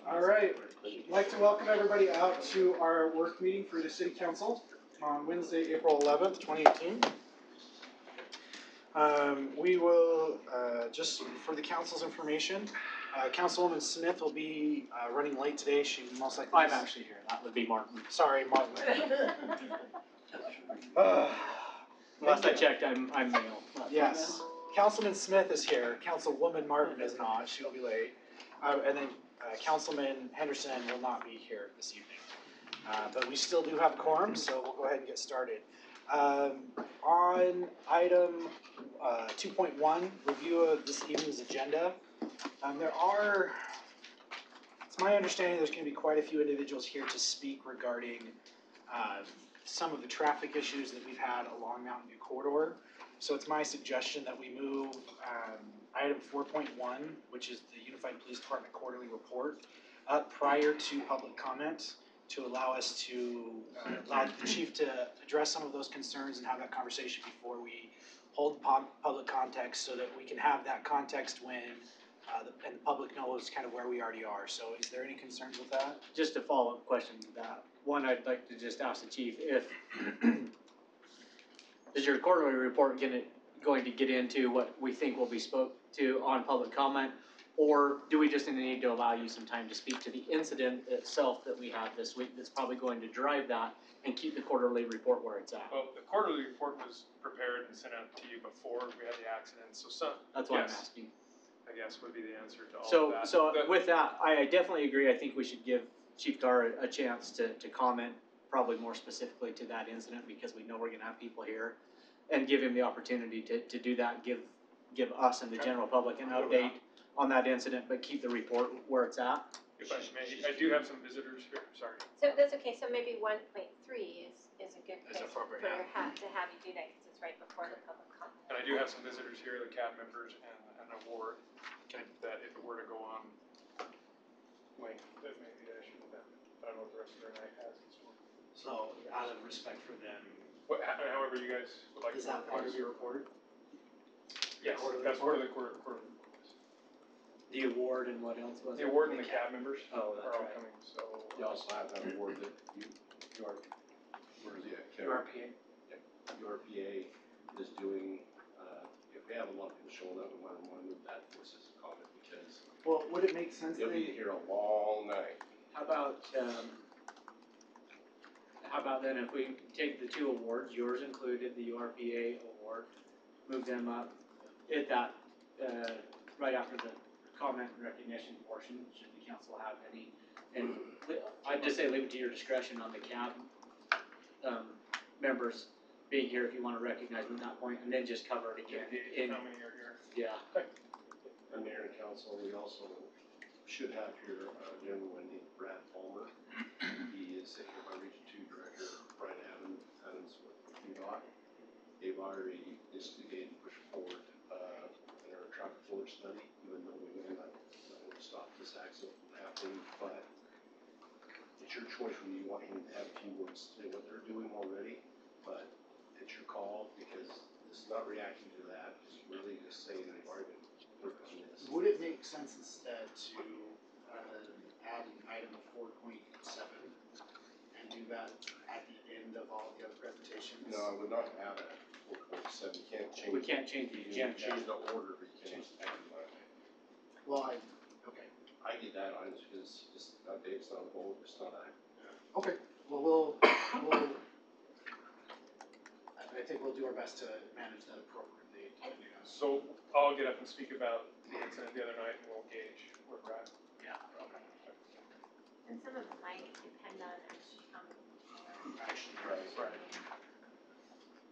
All right. I'd like to welcome everybody out to our work meeting for the City Council on Wednesday, April 11th, 2018. We will, just for the council's information, Councilwoman Smith will be running late today. She most likely... I'm actually here. That would be Martin. Sorry, Martin. Last I checked, I'm male. Yes. Councilman Smith is here. Councilwoman Martin is not. She will be late. And then Councilman Henderson will not be here this evening. But we still do have a quorum, so we'll go ahead and get started. On item 2.1, review of this evening's agenda. It's my understanding there's going to be quite a few individuals here to speak regarding some of the traffic issues that we've had along Mountain View Corridor. So it's my suggestion that we move item 4.1, which is the Unified Police Department Quarterly Report, up prior to public comment to allow us to allow the chief to address some of those concerns and have that conversation before we hold public context, so that we can have that context when and the public knows kind of where we already are. So is there any concerns with that? Just a follow-up question to that. One, I'd like to just ask the chief if is your quarterly report going to get into what we think will be spoke to on public comment, or do we just need to allow you some time to speak to the incident itself that we have this week that's probably going to drive that and keep the quarterly report where it's at? Well, the quarterly report was prepared and sent out to you before we had the accident, so that's why I'm asking. I guess would be the answer to all of that. So with that, I definitely agree. I think we should give Chief Carr a chance to comment probably more specifically to that incident, because we know we're going to have people here, and give him the opportunity to do that, give us and the general public an update on that incident, but keep the report where it's at. If I may, I do have some visitors here, sorry. So that's okay, so maybe 1.3 is a good place to have you do that, because it's right before the public comment. And I do have some visitors here, the CAB members and an award, that if it were to go on, like, that maybe I should have done. I don't know what the rest of their night has. So out of respect for them, however you guys would like to. Is that part of your report? Yes, that's part of the quarterly report. The award and what else was it? The award and the CAB members are all right. coming, so. You also have that award that URPA. URPA is doing, if we have a lot of people showing up, we might want to move that for us as a comment, because well, would it make sense you'll be here a long night. How about then if we take the two awards, yours included, the URPA award, move them up at that right after the comment and recognition portion, should the council have any, and I'd just say leave it to your discretion on the CAB members being here if you want to recognize them at that point, and then just cover it again. How many are here? Yeah. And Mayor and Council, we also should have here a gentleman named Brad Palmer. He is the Herriman Region 2 Director, Brian Adams with UDOT. They've already instigated and pushed forward in our traffic flow study, even though we may not stop this accident from happening. But it's your choice when you want him to have a few words to say what they're doing already. But it's your call, because this is not reacting to that. It's really just saying they've already been working on this. Would it make sense instead to add an item 4.7 and do that at the end of all the other presentations? No, I would not add a 4.7. You can't change. We can't change the agenda. Change the order, but you can change the time. Well, okay. I get that on because it's not a it's not a vote, it's not a. Okay. Well, I think we'll do our best to manage that appropriately. So I'll get up and speak about the incident the other night, and we'll gauge where we're at. Yeah. And some of it might depend on actually coming. Actually, Right.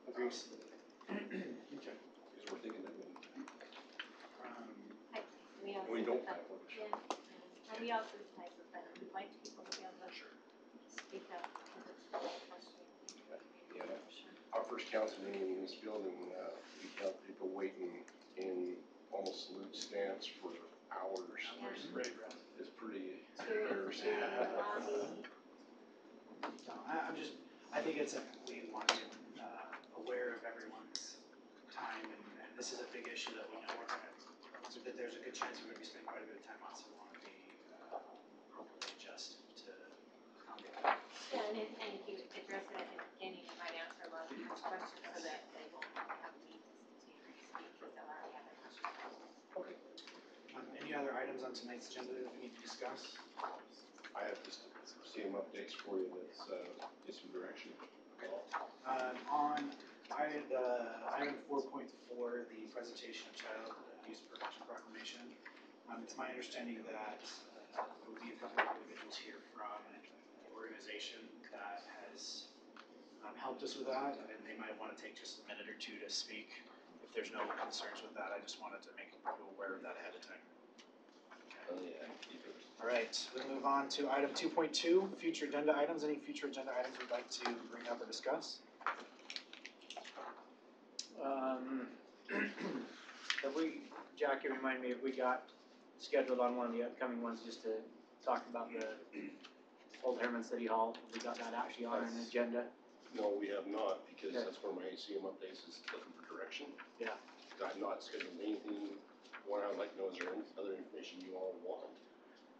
Agrees. Okay. Because we're thinking that We don't have one. Yeah, and we also type of, but we'd like people to be able to speak up, because it's really frustrating. Yeah. Our first council meeting in this building, we had people waiting in almost salute stance for hours. It's pretty embarrassing. No, I think it's we want to aware of everyone's time, and this is a big issue that we know we're going to that there's a good chance we're gonna be spending quite a bit of time on, so we wanna be appropriately adjusted to accommodate that. Yeah, and if you address it at the beginning, you might answer a lot of people's questions so that they won't have to speak, because they'll already have their questions. Okay. Any other items on tonight's agenda that we need to discuss? I have just some updates for you that's, get some direction. On item 4.4, the presentation of child abuse prevention proclamation, it's my understanding that there will be a couple of individuals here from the organization that has helped us with that, and they might want to take just a minute or two to speak. If there's no concerns with that, I just wanted to make you aware of that ahead of time. Oh, yeah. All right, we'll move on to item 2.2, future agenda items. Any future agenda items we'd like to bring up or discuss? Have we, Jackie, remind me if we got scheduled on one of the upcoming ones just to talk about the old Herriman City Hall? We got that actually on an agenda? No, we have not, because Okay. that's where my ACM updates is looking for direction. Yeah. I've not scheduled anything. What I'd like to know is there any other information you all want?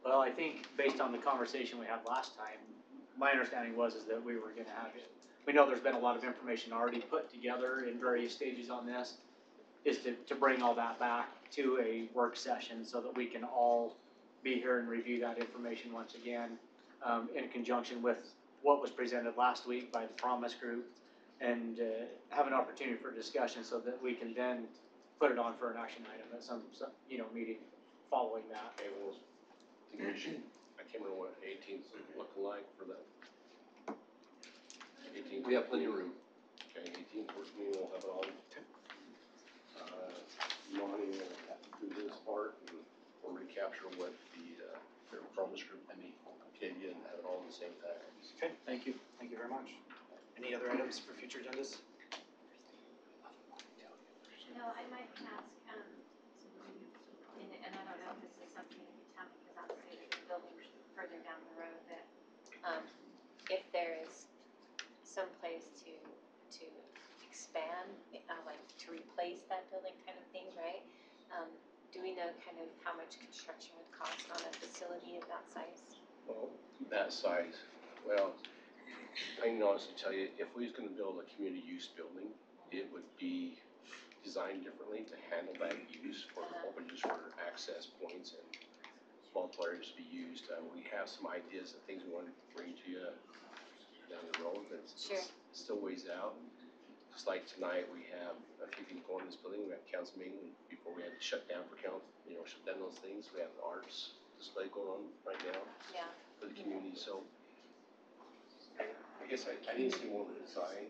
Well, I think based on the conversation we had last time, my understanding was is that we were gonna have it. We know there's been a lot of information already put together in various stages on this, is to bring all that back to a work session so that we can all be here and review that information once again, in conjunction with what was presented last week by the Promise Group, and have an opportunity for discussion so that we can then put it on for an action item at some meeting following that. Okay, well, I can't remember what 18th is looking like for that. 18th. We have plenty of room. Okay, 18th work meeting, we'll have it on. Monty will have to do his part and we'll recapture what their Promise Group gave you and have it all in the same package. Okay, thank you. Thank you very much. Any other items for future agendas? No, I might ask, and I don't know if this is something you can tell me, because obviously the building's further down the road, that, if there is some place to expand, like to replace that building kind of thing, right? Do we know kind of how much construction would cost on a facility of that size? Well, that size, well, I can honestly tell you, if we was gonna build a community use building, it would be designed differently to handle that use for open use for access points and multiple areas to be used. We have some ideas of things we want to bring to you down the road, but Sure. it's still ways out. Just like tonight, we have a few people going in this building. We have council meeting before we had to shut down for council, shut down those things. We have the arts display going on right now Yeah. for the community, so I guess I didn't see more of the design.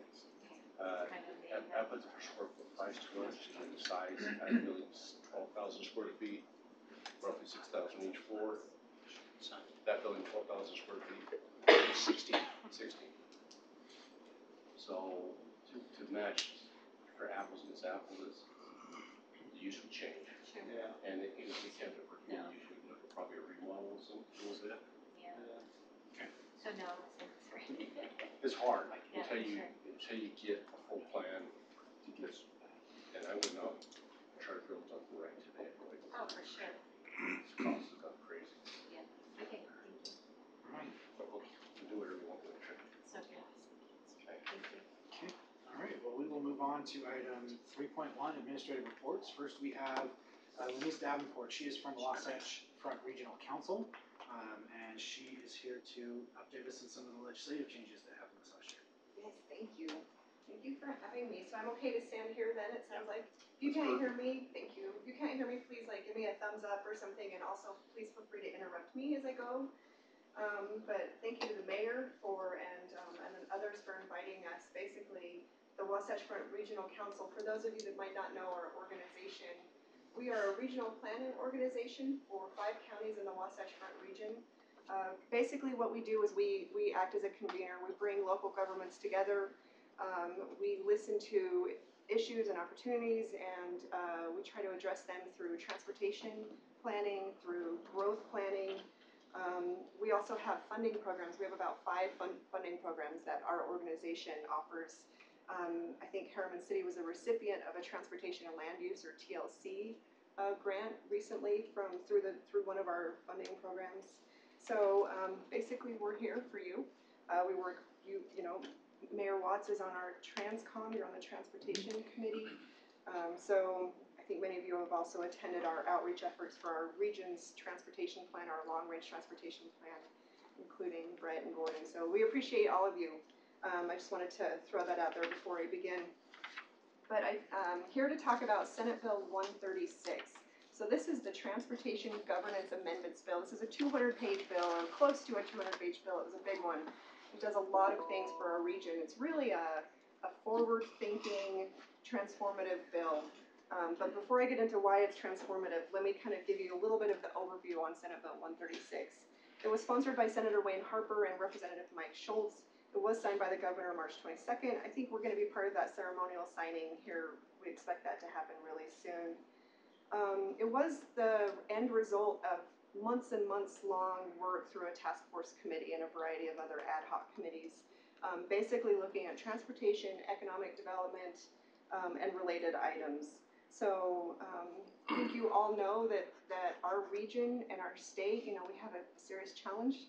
Kind of the, I put the per square foot price to us, and the size, the building's 12,000 square feet, roughly 6,000 each floor. That building, 12,000 square feet, 60. So to match for apples and apples, the use would change. Sure. Yeah. And if we kept it for community use, we'd look at probably a remodel some, a little bit. Yeah. Okay. So no, it's right. It's hard Yeah, until you sure. get a full plan to get, and I would not try to build something right today. Oh, for sure. It's cost has gone crazy. Okay, thank you. But we'll do whatever we want with it. So good. Okay. Thank you. Okay, all right, well, we will move on to item 3.1, administrative reports. First, we have Denise Davenport. She is from the Wasatch Front Regional Council, and she is here to update us on some of the legislative changes that happened this last year. Yes, thank you. Thank you for having me. So I'm okay to stand here then, it sounds like. If you can't hear me, thank you. If you can't hear me, please give me a thumbs up or something, and also please feel free to interrupt me as I go. But thank you to the mayor and then others for inviting us. Basically, the Wasatch Front Regional Council, for those of you that might not know our organization, we are a regional planning organization for 5 counties in the Wasatch Front region. Basically what we do is we act as a convener. We bring local governments together. We listen to issues and opportunities, and we try to address them through transportation planning, through growth planning. We also have funding programs. We have about 5 funding programs that our organization offers. I think Herriman City was a recipient of a Transportation and Land Use, or TLC, grant recently through one of our funding programs. So basically, we're here for you. We work, Mayor Watts is on our Transcom, you're on the Transportation Committee. So I think many of you have also attended our outreach efforts for our region's transportation plan, our long-range transportation plan, including Brett and Gordon. So we appreciate all of you. I just wanted to throw that out there before I begin. But I'm here to talk about Senate Bill 136. So this is the Transportation Governance Amendments Bill. This is a 200-page bill, or close to a 200-page bill. It was a big one. It does a lot of things for our region. It's really a forward-thinking, transformative bill. But before I get into why it's transformative, let me kind of give you a little bit of the overview on Senate Bill 136. It was sponsored by Senator Wayne Harper and Representative Mike Schultz. It was signed by the governor March 22nd. I think we're going to be part of that ceremonial signing here. We expect that to happen really soon. It was the end result of months and months long work through a task force committee and a variety of other ad hoc committees, basically looking at transportation, economic development, and related items. So I think you all know that our region and our state, we have a serious challenge.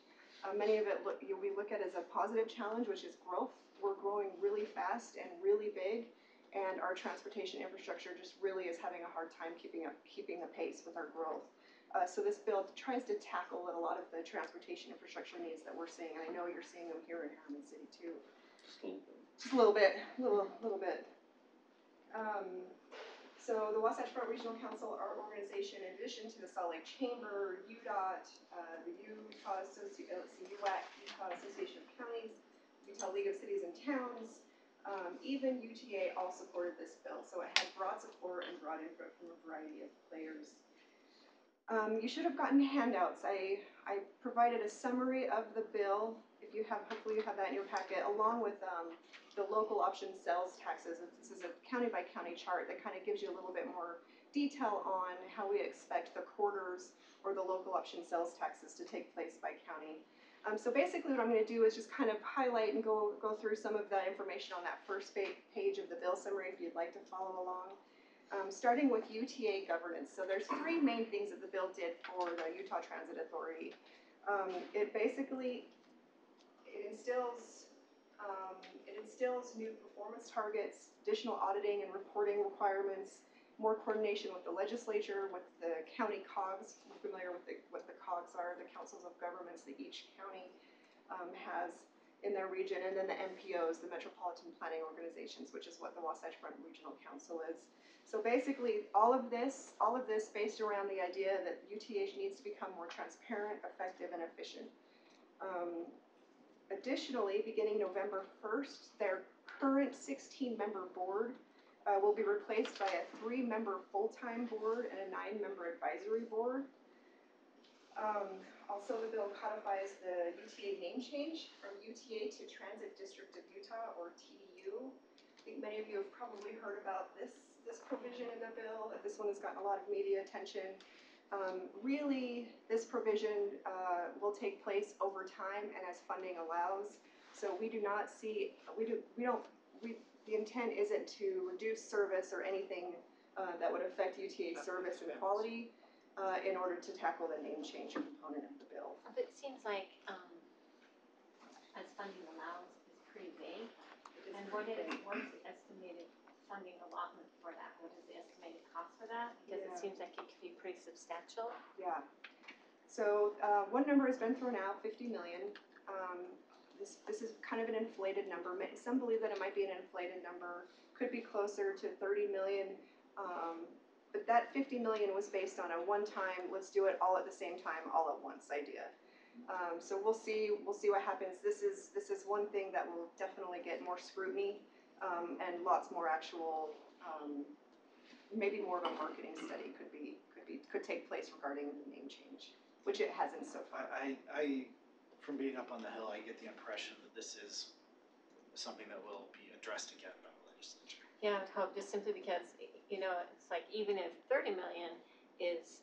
Many of it we look at as a positive challenge, which is growth. We're growing really fast and really big, and our transportation infrastructure just really is having a hard time keeping the pace with our growth. So this bill tries to tackle a lot of the transportation infrastructure needs that we're seeing. I know you're seeing them here in Herriman City too. Just a little bit, little bit. So the Wasatch Front Regional Council, our organization, in addition to the Salt Lake Chamber, UDOT, the Utah Association of Counties, Utah League of Cities and Towns, even UTA all supported this bill. So it had broad support and broad input from a variety of players. You should have gotten handouts. I provided a summary of the bill. If you have, hopefully you have that in your packet, along with the local option sales taxes. This is a county by county chart that kind of gives you a little bit more detail on how we expect the quarters or the local option sales taxes to take place by county. So basically what I'm going to do is just kind of highlight and go through some of that information on that first page of the bill summary if you'd like to follow along. Starting with UTA governance. So there's three main things that the bill did for the Utah Transit Authority. It instills new performance targets, additional auditing and reporting requirements, more coordination with the legislature, with the county COGS. We're familiar with what the COGS are, the councils of governments that each county has in their region, and then the MPOs, the Metropolitan Planning Organizations, which is what the Wasatch Front Regional Council is. So basically, all of this based around the idea that UTA needs to become more transparent, effective, and efficient. Additionally, beginning November 1st, their current 16-member board will be replaced by a 3-member full-time board and a 9-member advisory board. Also, the bill codifies the UTA name change from UTA to Transit District of Utah, or TDU. I think many of you have probably heard about this provision in the bill. This one has gotten a lot of media attention. Really, this provision will take place over time and as funding allows. So we do not see, the intent isn't to reduce service or anything that would affect UTA service and quality in order to tackle the name change component of the bill. But it seems like, as funding allows, is pretty vague. And what is the estimated funding allotment for that? What is the estimated cost for that? Because it seems like it could be pretty substantial. Yeah. So one number has been thrown out, 50 million. This is kind of an inflated number. Some believe that it might be an inflated number. Could be closer to 30 million. But that 50 million was based on a one-time, let's do it all at the same time, all at once idea. So we'll see what happens. This is one thing that will definitely get more scrutiny and lots more actual, maybe more of a marketing study could take place regarding the name change, which it hasn't so far. I from being up on the Hill, I get the impression that this is something that will be addressed again by the legislature. Yeah, I would hope, just simply because, it's like even if 30 million is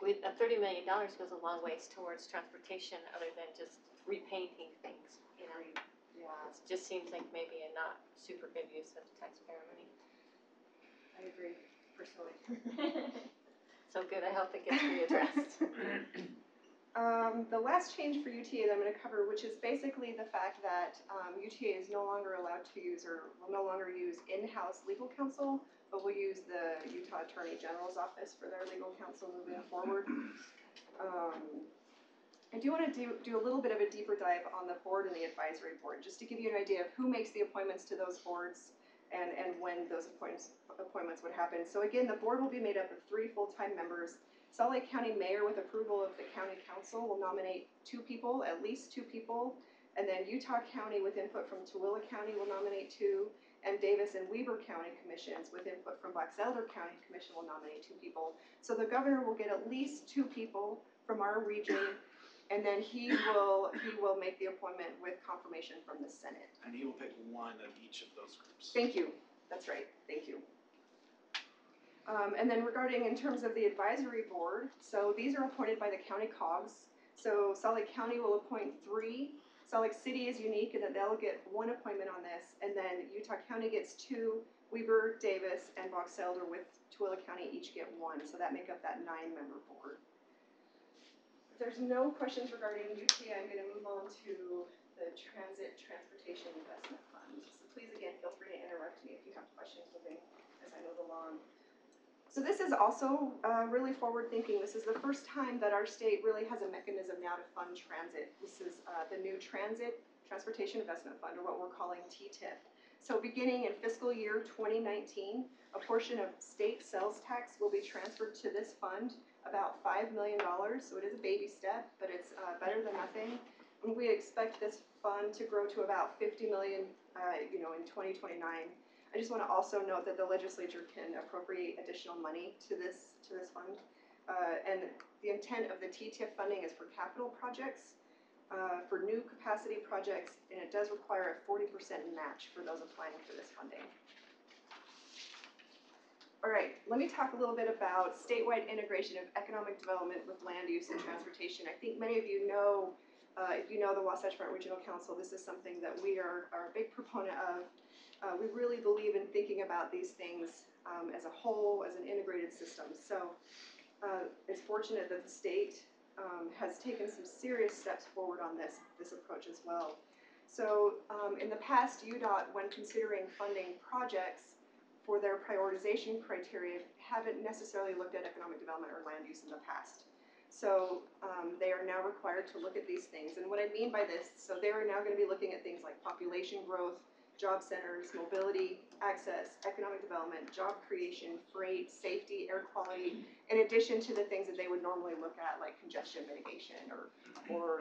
with $30 million goes a long ways towards transportation other than just repainting things, Yeah, It just seems like maybe a not super good use of taxpayer money. I agree, personally. So good, I hope it gets readdressed. The last change for UTA that I'm going to cover, which is basically the fact that UTA is no longer allowed to use or will no longer use in-house legal counsel, but will use the Utah Attorney General's office for their legal counsel moving forward. I do want to do a little bit of a deeper dive on the board and the advisory board, just to give you an idea of who makes the appointments to those boards and when those appointments would happen. So again, the board will be made up of 3 full-time members. Salt Lake County Mayor, with approval of the County Council, will nominate 2 people, at least 2 people, and then Utah County, with input from Tooele County, will nominate 2, and Davis and Weber County Commissions, with input from Box Elder County Commission, will nominate 2 people. So the governor will get at least 2 people from our region, and then he will make the appointment with confirmation from the Senate. And he will pick one of each of those groups. Thank you. That's right. Thank you. And then regarding in terms of the advisory board, so these are appointed by the county cogs. So Salt Lake County will appoint 3. Salt Lake City is unique in that they'll get 1 appointment on this, and then Utah County gets 2. Weber, Davis, and Box Elder with Tooele County each get 1. So that make up that 9-member board. If there's no questions regarding UTA, I'm going to move on to the Transportation Investment Fund. So please, again, feel free to interrupt me if you have questions moving as I move along. So this is also really forward-thinking. This is the first time that our state really has a mechanism now to fund transit. This is the new Transportation Investment Fund, or what we're calling TTIP. So beginning in fiscal year 2019, a portion of state sales tax will be transferred to this fund, about $5 million. So it is a baby step, but it's better than nothing. And we expect this fund to grow to about $50 million, in 2029. I just want to also note that the legislature can appropriate additional money to this fund. And the intent of the TTIP funding is for capital projects, for new capacity projects, and it does require a 40% match for those applying for this funding. All right, let me talk a little bit about statewide integration of economic development with land use and transportation. I think many of you know, if you know the Wasatch Front Regional Council, this is something that we are a big proponent of. We really believe in thinking about these things as a whole, as an integrated system. So it's fortunate that the state has taken some serious steps forward on this approach as well. So in the past, UDOT, when considering funding projects for their prioritization criteria, haven't necessarily looked at economic development or land use in the past. So they are now required to look at these things. And what I mean by this, so they are now going to be looking at things like population growth, job centers, mobility, access, economic development, job creation, freight, safety, air quality, in addition to the things that they would normally look at, like congestion mitigation or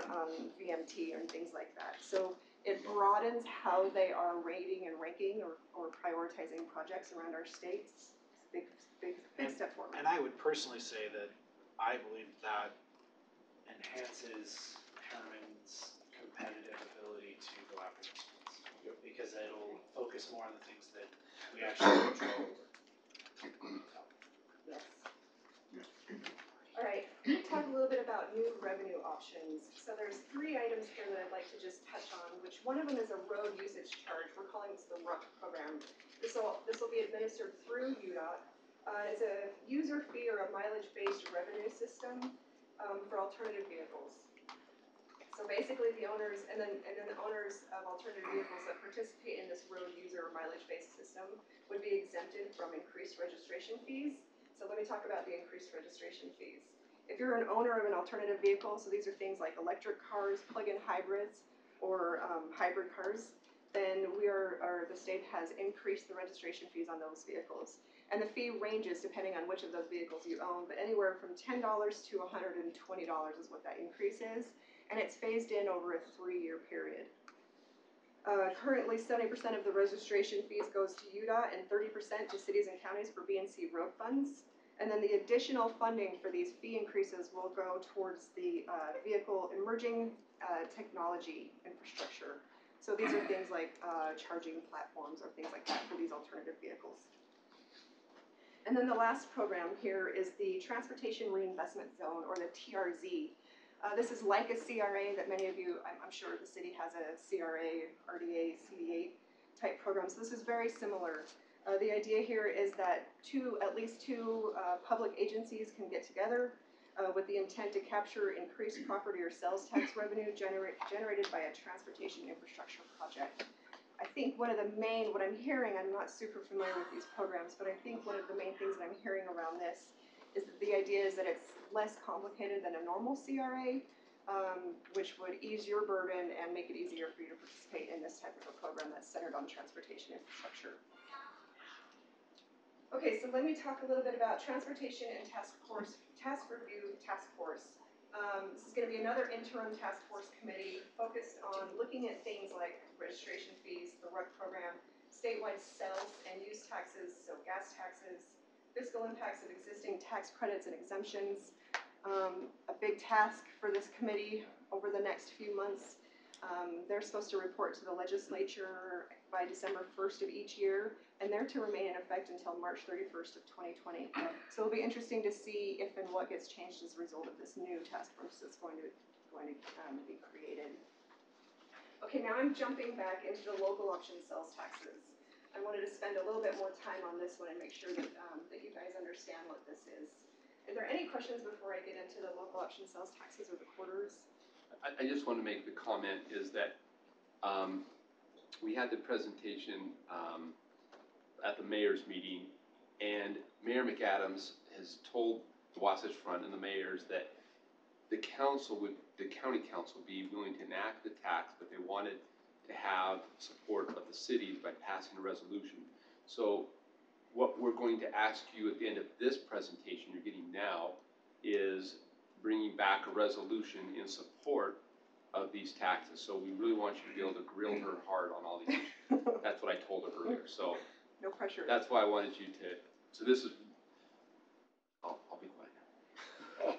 VMT and things like that. So it broadens how they are rating and ranking or prioritizing projects around our states. Big step forward. And I would personally say that I believe that enhances Herriman's competitive ability to go after those funds. Because it'll focus more on the things that we actually control over. Yes. All right, let me talk a little bit about new revenue options. So there's 3 items here that I'd like to just touch on, which one of them is a road usage charge. We're calling this the RUC program. This will be administered through UDOT. It's a user fee or a mileage-based revenue system for alternative vehicles. So basically the owners, and then the owners of alternative vehicles that participate in this road user or mileage-based system would be exempted from increased registration fees. So let me talk about the increased registration fees. If you're an owner of an alternative vehicle, so these are things like electric cars, plug-in hybrids, or hybrid cars, then the state has increased the registration fees on those vehicles. And the fee ranges depending on which of those vehicles you own, but anywhere from $10 to $120 is what that increase is. And it's phased in over a 3-year period. Currently, 70% of the registration fees goes to UDOT and 30% to cities and counties for B&C road funds. And then the additional funding for these fee increases will go towards the vehicle emerging technology infrastructure. So these are things like charging platforms or things like that for these alternative vehicles. And then the last program here is the Transportation Reinvestment Zone, or the TRZ. This is like a CRA that many of you, I'm sure the city has a CRA, RDA, CD8 type program. So this is very similar. The idea here is that at least two public agencies can get together with the intent to capture increased property or sales tax revenue generated by a transportation infrastructure project. I think what I'm hearing, I'm not super familiar with these programs, but I think one of the main things that I'm hearing around this is that the idea is that it's less complicated than a normal CRA, which would ease your burden and make it easier for you to participate in this type of a program that's centered on transportation infrastructure. Okay, so let me talk a little bit about transportation and task review task force. This is going to be another interim task force committee focused on looking at things like registration fees, the RUC program, statewide sales and use taxes, so gas taxes, fiscal impacts of existing tax credits and exemptions. A big task for this committee over the next few months. They're supposed to report to the legislature by December 1st of each year, and they're to remain in effect until March 31st of 2020. So it'll be interesting to see if and what gets changed as a result of this new task force that's going to be created. Okay, now I'm jumping back into the local option sales taxes. I wanted to spend a little bit more time on this one and make sure that, that you guys understand what this is. Are there any questions before I get into the local option sales taxes or the quarters? I just want to make the comment is that we had the presentation at the mayor's meeting, and Mayor McAdams has told the Wasatch Front and the mayors that the county council would be willing to enact the tax, but they wanted to have support of the cities by passing a resolution. So what we're going to ask you at the end of this presentation you're getting now is bringing back a resolution in support of these taxes. So we really want you to be able to grill her hard on all these issues. That's what I told her earlier. So no pressure. that's why I wanted you to. So this is. I'll be quiet now.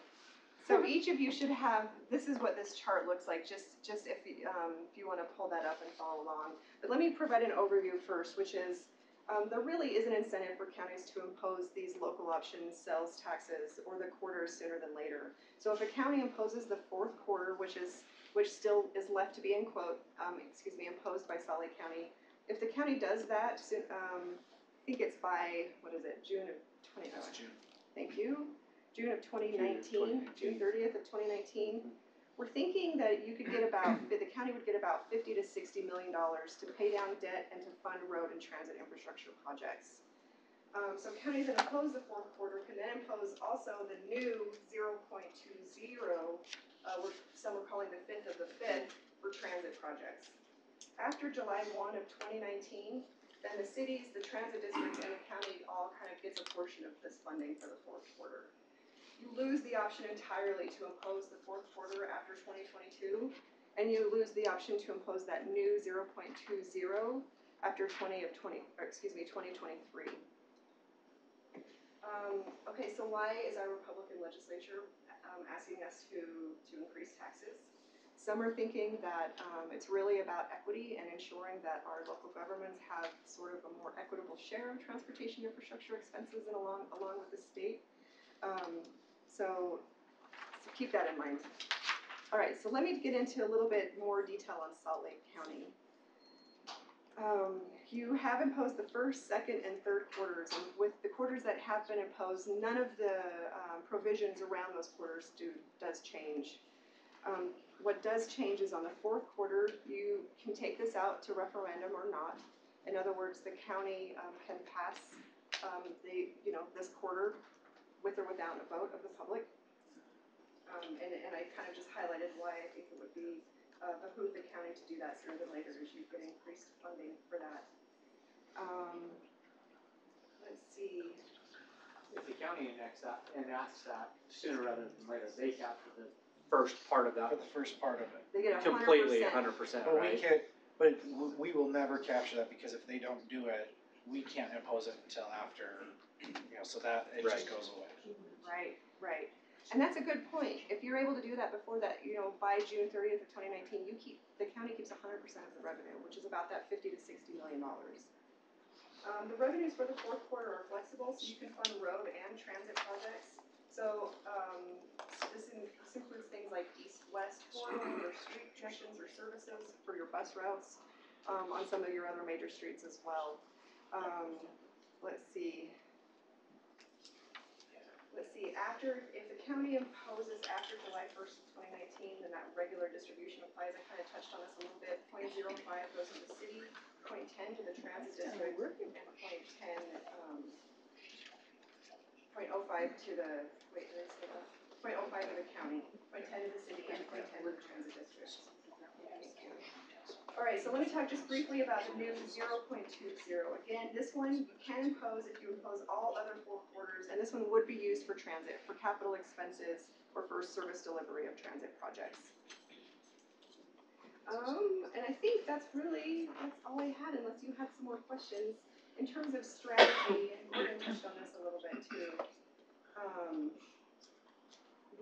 So each of you should have. This is what this chart looks like. Just if you want to pull that up and follow along. But let me provide an overview first, which is. There really is an incentive for counties to impose these local option sales taxes or the quarters sooner than later. So if a county imposes the fourth quarter, which still is left to be imposed by Salt Lake County, if the county does that, I think it's by, what is it, June of 20, That's June. Thank you, June of 2019, June 30th of 2019. We're thinking that the county would get about $50 to $60 million to pay down debt and to fund road and transit infrastructure projects. So counties that impose the fourth quarter can then impose also the new 0.20, which some are calling the fifth of the fifth, for transit projects. After July 1 of 2019, then the cities, the transit districts, and the county all kind of gets a portion of this funding for the fourth quarter. You lose the option entirely to impose the fourth quarter after 2022, and you lose the option to impose that new 0.20 after 2023. Okay, so why is our Republican legislature asking us to increase taxes? Some are thinking that it's really about equity and ensuring that our local governments have sort of a more equitable share of transportation infrastructure expenses and along with the state. So keep that in mind. All right, so let me get into a little bit more detail on Salt Lake County. You have imposed the first, second, and third quarters, and with the quarters that have been imposed, none of the provisions around those quarters does change. What does change is on the fourth quarter, you can take this out to referendum or not. In other words, the county can pass this quarter with or without a vote of the public. And I kind of just highlighted why I think it would be behoove the county to do that sooner than later as you get increased funding for that. Let's see. If the county enacts that sooner rather than later, they capture the first part of that. For the first part of it. They get 100%. Completely, 100%, right? But we will never capture that, because if they don't do it, we can't impose it until after, so that it just goes away. Right. And that's a good point. If you're able to do that before that, by June 30th of 2019, the county keeps 100% of the revenue, which is about that $50 to $60 million. The revenues for the fourth quarter are flexible, so you can fund road and transit projects. So this includes things like east-west corridor or street connections or services for your bus routes on some of your other major streets as well. let's see. If the county imposes after July 1st, 2019, then that regular distribution applies. I kind of touched on this a little bit. 0.05 goes to the city, 0.10 to the transit district, and 0.05 to the, wait, did I say that? 0.05 to the county, 0.10 to the city, and 0.10 to the transit district. All right, so let me talk just briefly about the new 0.20. Again, this one you can impose if you impose all other 4 quarters, and this one would be used for transit, for capital expenses, or for service delivery of transit projects. And I think that's all I had, unless you had some more questions. In terms of strategy, and Morgan touched on this a little bit too.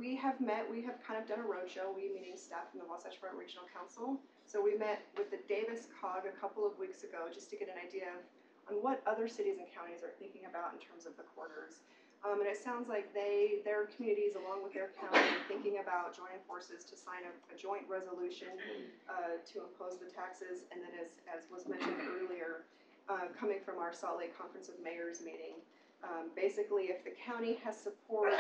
We have kind of done a roadshow, we meaning staff from the Wasatch Front Regional Council. So we met with the Davis COG a couple of weeks ago just to get an idea on what other cities and counties are thinking about in terms of the corridors. And it sounds like their communities, along with their county, are thinking about joining forces to sign a joint resolution to impose the taxes. And then as was mentioned earlier, coming from our Salt Lake Conference of Mayors meeting, basically if the county has support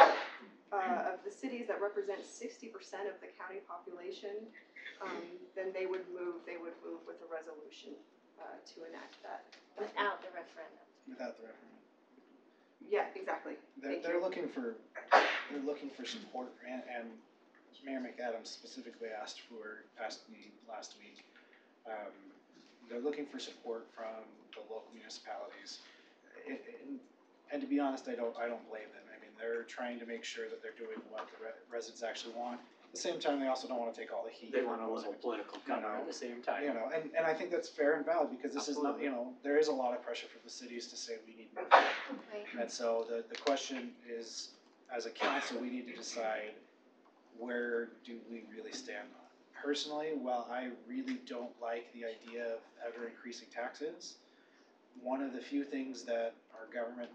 of the cities that represent 60% of the county population, then they would move with a resolution to enact that. Without the referendum. Without the referendum. Yeah, exactly. They're looking for support, and Mayor McAdams specifically asked me last week. They're looking for support from the local municipalities, and to be honest, I don't blame them. I mean, they're trying to make sure that they're doing what the residents actually want. At the same time, they also don't want to take all the heat. They want a little political cover at the same time. You know, and I think that's fair and valid, because this Absolutely. is not, there is a lot of pressure from the cities to say we need more. Right. And so the question is, as a council, we need to decide, where do we really stand on it? Personally, while I really don't like the idea of ever increasing taxes, one of the few things that our government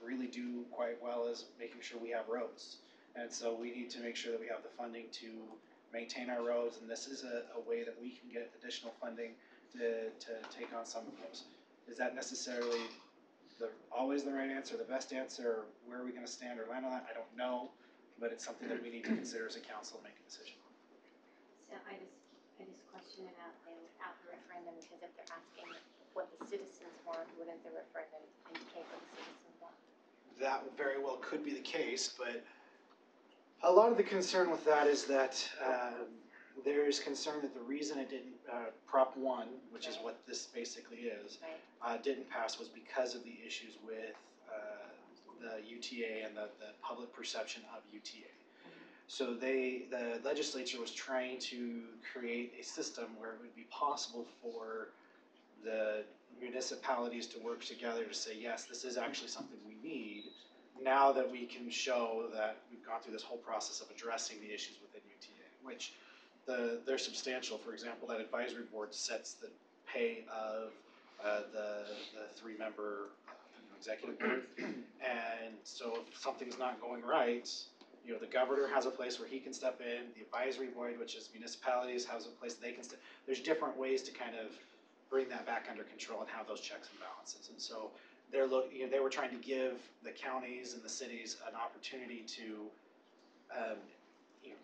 really do quite well is making sure we have roads. And so we need to make sure that we have the funding to maintain our roads, and this is a way that we can get additional funding to take on some of those. Is that necessarily always the right answer, the best answer, or where are we gonna stand or land on that? I don't know, but it's something that we need to consider as a council and make a decision. So I just question it out there without the referendum, because if they're asking what the citizens want, wouldn't the referendum indicate what the citizens want? That very well could be the case, but a lot of the concern with that is that there's concern that the reason it didn't, Prop 1, which is what this basically is, didn't pass was because of the issues with the UTA and the public perception of UTA. So the legislature was trying to create a system where it would be possible for the municipalities to work together to say, yes, this is actually something we need, now that we can show that we've gone through this whole process of addressing the issues within UTA, which they're substantial. For example, that advisory board sets the pay of the 3-member executive board, and so if something's not going right, the governor has a place where he can step in, the advisory board, which is municipalities, has a place they can step. There's different ways to kind of bring that back under control and have those checks and balances. And so they were trying to give the counties and the cities an opportunity to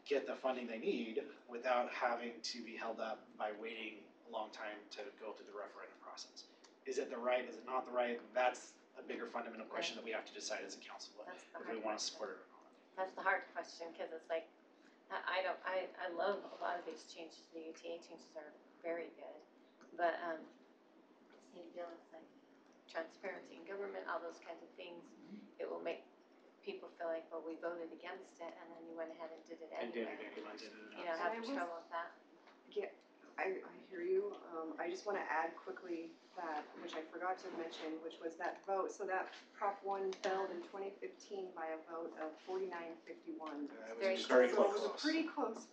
get the funding they need without having to be held up by waiting a long time to go through the referendum process. Is it the right? Is it not the right? That's a bigger fundamental question that we have to decide as a council if we want to support it or not. That's the hard question, because it's like, I love a lot of these changes. The UTA changes are very good, but same deal, it's like transparency in government, all those kinds of things. It will make people feel like, well, we voted against it, and then you went ahead and did it anyway. Have trouble with that. Yeah, I hear you. I just want to add quickly that, which I forgot to mention, which was that vote. So that Prop 1 failed in 2015 by a vote of 49-51. Very So it was a pretty close,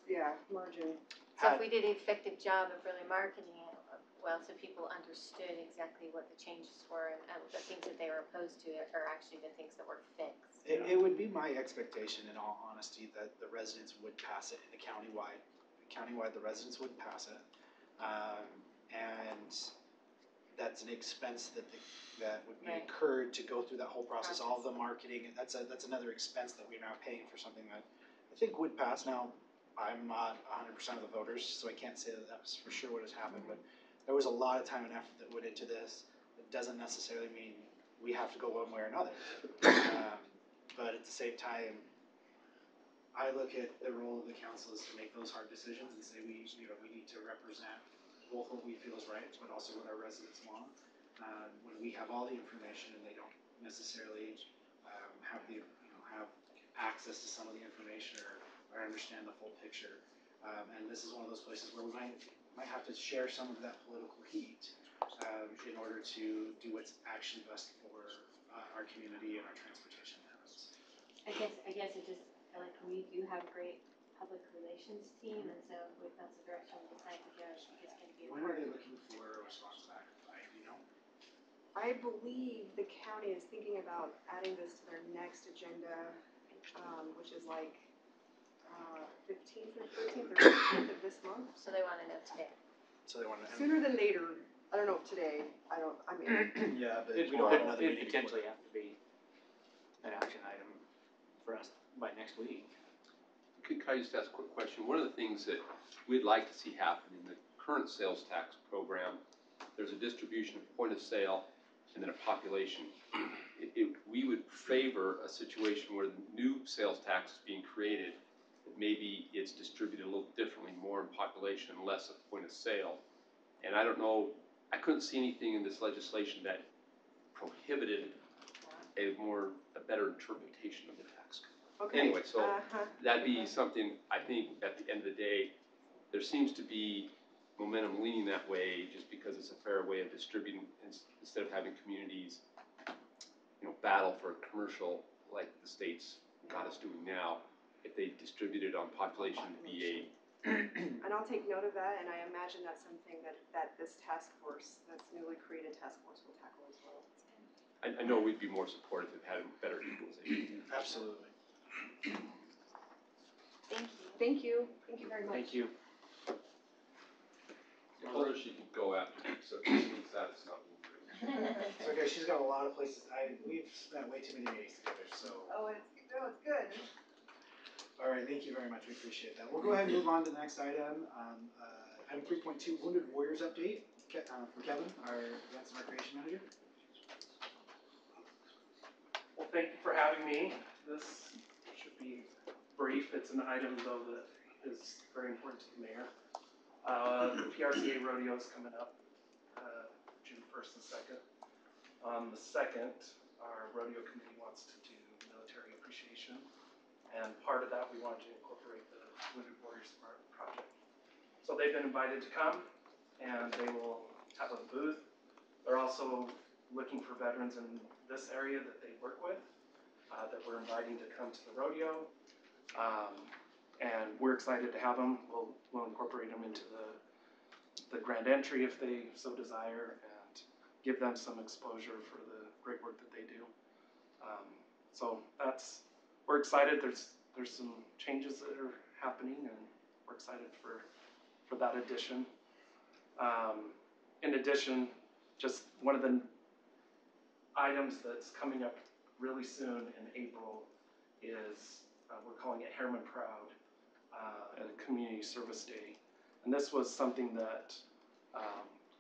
margin. So if we did an effective job of really marketing it well, so people understood exactly what the changes were, and the things that they were opposed to are actually the things that were fixed. It would be my expectation, in all honesty, that the residents would pass it in the countywide. The residents would pass it, and that that's an expense that that would be Right. incurred to go through that whole process, all of the marketing, that's another expense that we're now paying for something that I think would pass. Now, I'm not 100% of the voters, so I can't say that was for sure what has happened, but there was a lot of time and effort that went into this. It doesn't necessarily mean we have to go one way or another. But at the same time, I look at the role of the council is to make those hard decisions and say we need to represent both what we feel is right, but also what our residents want. When we have all the information and they don't necessarily have access to some of the information or understand the full picture, and this is one of those places where we might have to share some of that political heat in order to do what's actually best for our community and our transportation habits. I guess it just, like, we do have a great public relations team, and so if that's the direction we decide to go, I think it's gonna be When are they important. looking for a response back? Do you know? I believe the county is thinking about adding this to their next agenda, which is like, 15th or 13th or 14th of this month. So they wanna know today. So they want to. Sooner than later. I don't know if today, I mean, Yeah, but It we don't have another it'd meeting. potentially have to be an action item for us by next week. Could I just ask a quick question? One of the things that we'd like to see happen in the current sales tax program, there's a distribution of point of sale and then a population. We would favor a situation where the new sales tax is being created, that maybe it's distributed a little differently, more in population and less at point of sale. And I don't know, I couldn't see anything in this legislation that prohibited a better interpretation of the tax code. okay. Anyway, so that'd be something, I think, at the end of the day, there seems to be momentum leaning that way just because it's a fair way of distributing instead of having communities, battle for commercial like the state's got us doing now. If they distribute it on population to be And I'll take note of that, and I imagine that's something that this task force, that's newly created task force will tackle as well. I know we'd be more supportive of having better equalization. Absolutely. Thank you. Thank you very much. Thank you. Told her she could go after me, so she thinks that it's not being great. It's okay, she's got a lot of places, we've spent way too many meetings together, so. Oh, it's good. All right, thank you very much, we appreciate that. We'll go ahead and move on to the next item. Item 3.2, Wounded Warriors Update, from Kevin, our Events and Recreation Manager. Well, thank you for having me. This should be brief. It's an item, though, that is very important to the mayor. The PRCA rodeo is coming up June 1st and 2nd. On the 2nd, our rodeo committee wants to do military appreciation, and part of that we wanted to incorporate the Wounded Warriors project. So they've been invited to come, and they will have a booth. They're also looking for veterans in this area that they work with, that we're inviting to come to the rodeo. And we're excited to have them. We'll incorporate them into the grand entry if they so desire, and give them some exposure for the great work that they do. So we're excited. There's some changes that are happening, and we're excited for that addition. In addition, just one of the items that's coming up really soon in April is we're calling it Herriman Proud, at a community service day. And this was something that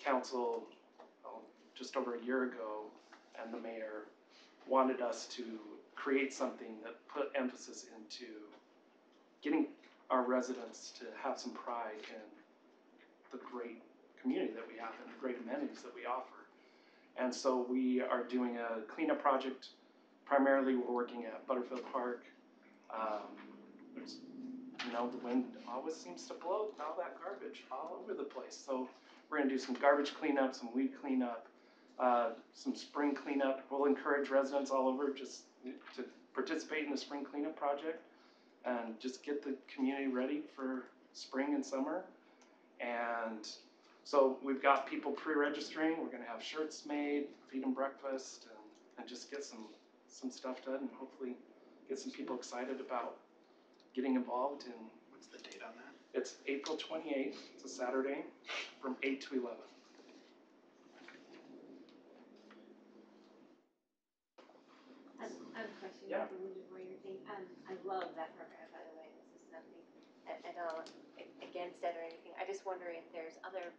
council, just over a year ago, and the mayor wanted us to create something that put emphasis into getting our residents to have some pride in the great community that we have and the great amenities that we offer. And so we are doing a cleanup project. Primarily, we're working at Butterfield Park. The wind always seems to blow all that garbage all over the place. So we're gonna do some garbage cleanup, some weed cleanup, some spring cleanup. We'll encourage residents all over just to participate in the spring cleanup project and just get the community ready for spring and summer. And so we've got people pre-registering. We're gonna have shirts made, feed them breakfast, and just get some stuff done, and hopefully get some people excited about getting involved in. What's the date on that? It's April 28th, it's a Saturday, from 8 to 11. I have a question Yeah. about the Wounded Warrior thing. I love that program, by the way. This is nothing at all against it or anything. I just wonder if there's other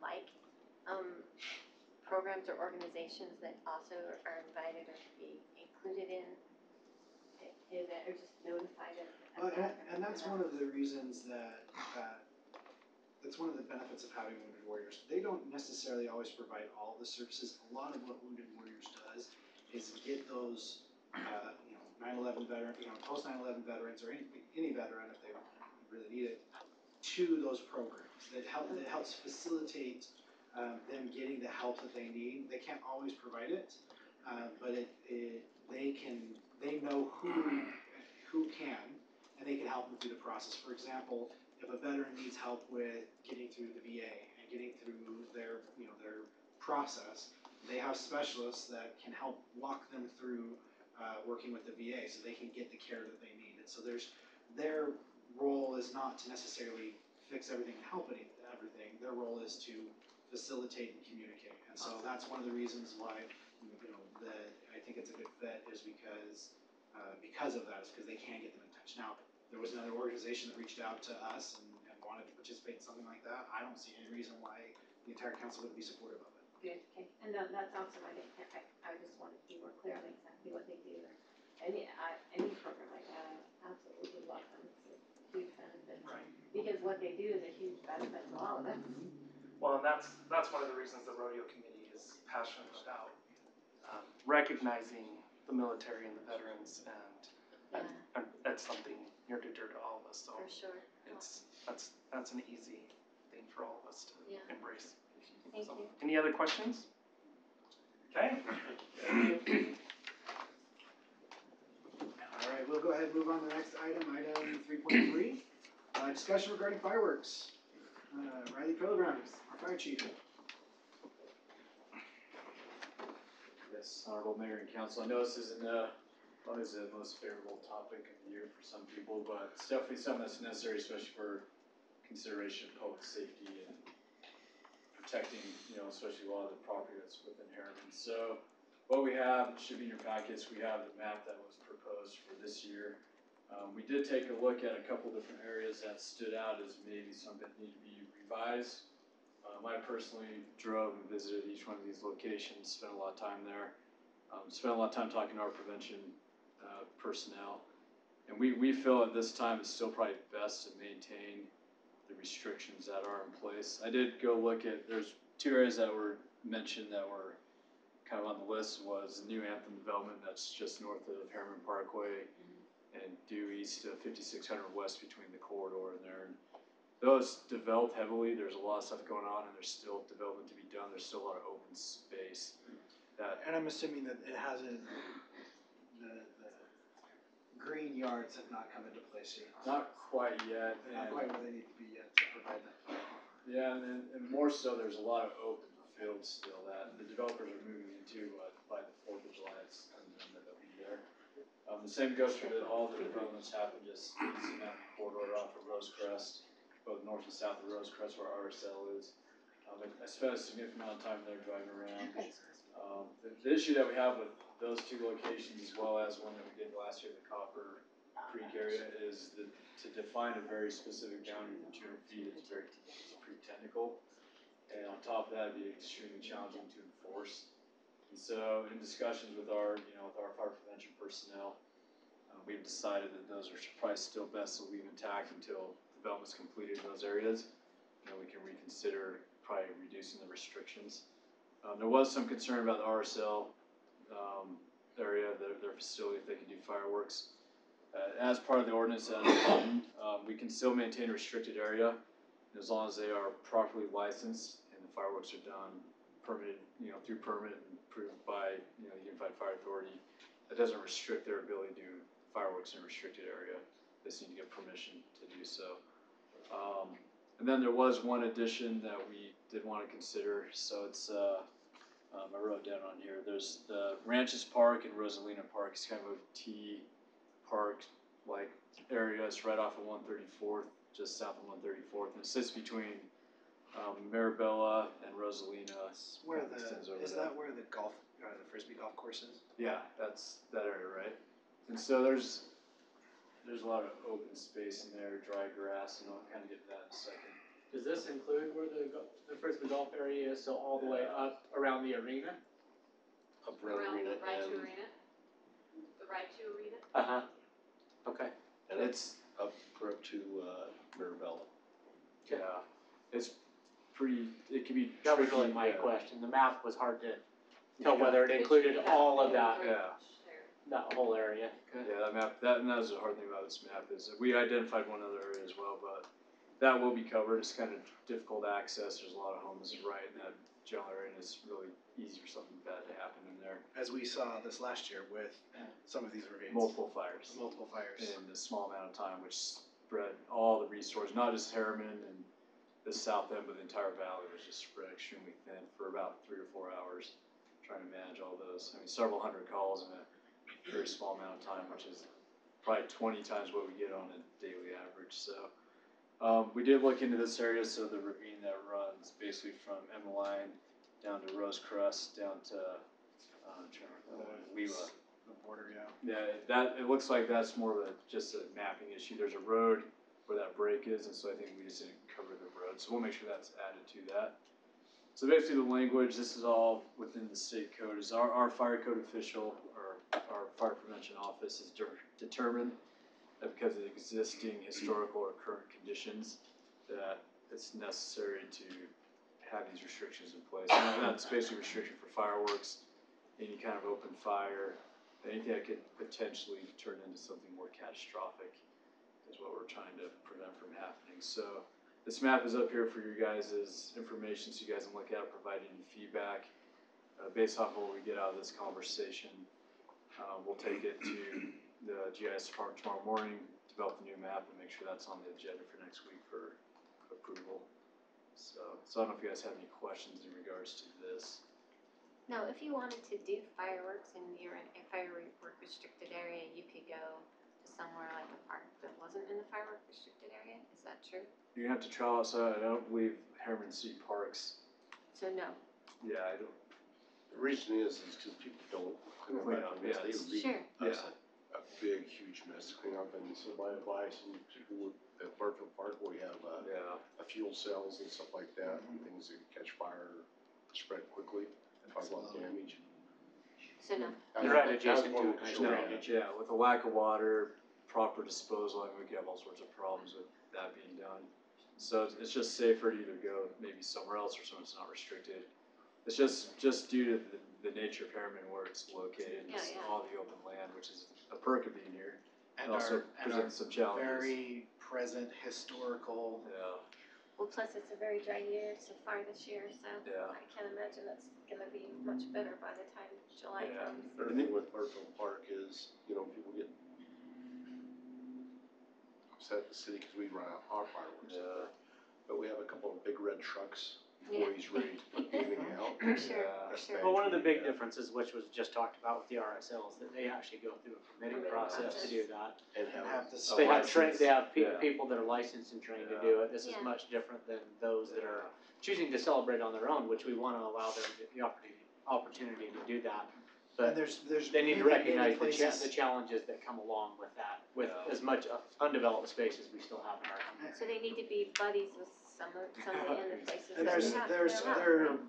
programs or organizations that also are invited or to be included in that, or just notified of Well, that. and that's one of the reasons that's one of the benefits of having Wounded Warriors. They don't necessarily always provide all the services. A lot of what Wounded Warriors does is get those, 9/11 veteran, post 9/11 veterans or any veteran if they really need it, to those programs. That helps facilitate them getting the help that they need. They can't always provide it, but they know who can, and they can help them through the process. For example, if a veteran needs help with getting through the VA and getting through their process, they have specialists that can help walk them through working with the VA so they can get the care that they need. And so their role is not to necessarily fix everything and help everything. Their role is to facilitate and communicate. And so that's one of the reasons why that I think it's a good fit is because of that, is because they can get them in touch. Now, there was another organization that reached out to us and wanted to participate in something like that. I don't see any reason why the entire council wouldn't be supportive of it. Good, okay. And that's also I just wanted to be more clear on exactly what they do. Any program like that, I absolutely love them. It's a huge benefit. Right. Because what they do is a huge benefit to all of us. Well, and that's one of the reasons the rodeo committee is passionate about recognizing the military and the veterans, and that's something near and dear to all of us. So For sure. that's an easy thing for all of us to embrace. Thank you. Any other questions? Okay. All right, we'll go ahead and move on to the next item 3.3. Discussion regarding fireworks. Riley Pilgrim, our fire chief. Yes, Honorable Mayor and Council, I know this isn't always the most favorable topic of the year for some people, but it's definitely something that's necessary, especially for consideration of public safety and protecting, especially a lot of the property that's within Herriman. So what we have, should be in your packets, we have the map that was proposed for this year. We did take a look at a couple different areas that stood out as maybe something that need to be revised. I personally drove and visited each one of these locations, spent a lot of time there, spent a lot of time talking to our prevention personnel. And we feel at this time it's still probably best to maintain the restrictions that are in place. I did go look at, there's two areas that were mentioned that were kind of on the list, was the new Anthem development that's just north of Herriman Parkway and due east of 5600 west between the corridor and there. And those developed heavily. There's a lot of stuff going on and there's still development to be done. There's still a lot of open space. And I'm assuming that it hasn't, the green yards have not come into place yet. Not quite yet. They're not quite where they need to be yet to provide that. Yeah, and more so, there's a lot of open fields still that the developers are moving into by the 4th of July. They'll be there. The same goes for all the developments happen just east of that corridor off of Rosecrest, both north and south of Rosecrest where RSL is. I spent a significant amount of time there driving around. The issue that we have with those two locations, as well as one that we did last year, the Copper Creek area, is to define a very specific boundary for 200 feet is pretty technical. And on top of that, it'd be extremely challenging to enforce. And so, in discussions with our fire prevention personnel, we've decided that those are probably still best to leave intact until development's completed in those areas. We can reconsider probably reducing the restrictions. There was some concern about the RSL area, their facility, if they can do fireworks. As part of the ordinance, we can still maintain a restricted area as long as they are properly licensed and the fireworks are done, permitted, through permit and approved by, the Unified Fire Authority. That doesn't restrict their ability to do fireworks in a restricted area. They just need to get permission to do so. And then there was one addition that we did want to consider. So it's, I wrote down on here, there's the Ranches Park and Rosalina Park. It's kind of a T park-like area. It's right off of 134th, just south of 134th. And it sits between Marabella and Rosalina. Where is that where the frisbee golf course is? Yeah, that's that area, right? And so there's a lot of open space in there, dry grass, and I'll kind of get to that in a second. Does this include where the Frisbee golf area is, so all the way up around the arena? Up around Around arena the Right to and, Arena? The Right to Arena? Uh-huh. Okay. and It's, up to, Mirabella. yeah, it's pretty, it can be tricky. That was really my yeah. question. The map was hard to tell whether it included all of that, that whole area. Yeah, that map, and that was the hard thing about this map is that we identified one other area as well, but that will be covered. It's kind of difficult access. There's a lot of homes right in that general area, and it's really easy for something bad to happen in there. As we saw this last year with some of these ravines. Multiple fires Multiple fires. in a small amount of time, which spread all the resources, not just Herriman and the south end, but the entire valley was just spread extremely thin for about 3 or 4 hours, trying to manage all those. I mean, several hundred calls in a very small amount of time, which is probably 20 times what we get on a daily average. So we did look into this area. So the ravine that runs basically from Emmeline down to Rosecrest down to Leela. The border, yeah. Yeah, that it looks like that's more of just a mapping issue. There's a road where that break is, and so I think we just didn't cover the road. So we'll make sure that's added to that. So basically the language, this is all within the state code, is our fire code official, or our fire prevention office is determined that because of existing historical or current conditions, that it's necessary to have these restrictions in place. And that's basically restriction for fireworks, any kind of open fire, anything that could potentially turn into something more catastrophic is what we're trying to prevent from happening. So this map is up here for your guys' information so you guys can look at it, provide any feedback. Based off of what we get out of this conversation, we'll take it to the GIS department tomorrow morning, develop the new map, and make sure that's on the agenda for next week for approval. So I don't know if you guys have any questions in regards to this. Now, if you wanted to do fireworks and you're in a firework restricted area, you could go to somewhere like a park that wasn't in the firework restricted area, is that true? You're gonna have to travel outside. I don't believe Herriman City Parks. So no. Yeah, I don't. The reason is because people don't clean up, Yeah, they it's- leave Sure. us a big, huge mess to clean up, and so by advice, and people at Burfield Park, we have, Yeah. a fuel cells and stuff like that, and things that catch fire, spread quickly, and cause a lot of damage. So no. You're right adjacent to it, That's no. one- Drainage. Yeah, with a lack of water, proper disposal, I mean, we could have all sorts of problems with that being done. So it's just safer to either go maybe somewhere else or somewhere that's not restricted. It's just due to the nature of Herriman where it's located, and it's Yeah, yeah. all the open land, which is a perk of being here. And also our presents some challenges. very present historical. Yeah, Well, plus it's a very dry year so far this year, so Yeah. I can't imagine it's gonna be much better by the time July Yeah. comes. The thing with Burfield Park is, people get upset at the city because we run out our fireworks up there. But we have a couple of big red trucks, Yeah. boys ready to put anything out. For sure, Yeah. for sure. Well, one of the big differences, which was just talked about with the RSLs, that they actually go through a permitting process to do that. And And have have the. Oh, They have license. people Yeah. that are licensed and trained to Yeah. do it. This is Yeah. much different than those that are choosing to celebrate on their own, which we wanna allow them the opportunity to do that. And But there's they need to many, recognize many the places. challenges that come along with that, with Yeah. as much undeveloped space as we still have in our community. So they need to be buddies with some of the other places And that there's, we have. there's, around, there right? are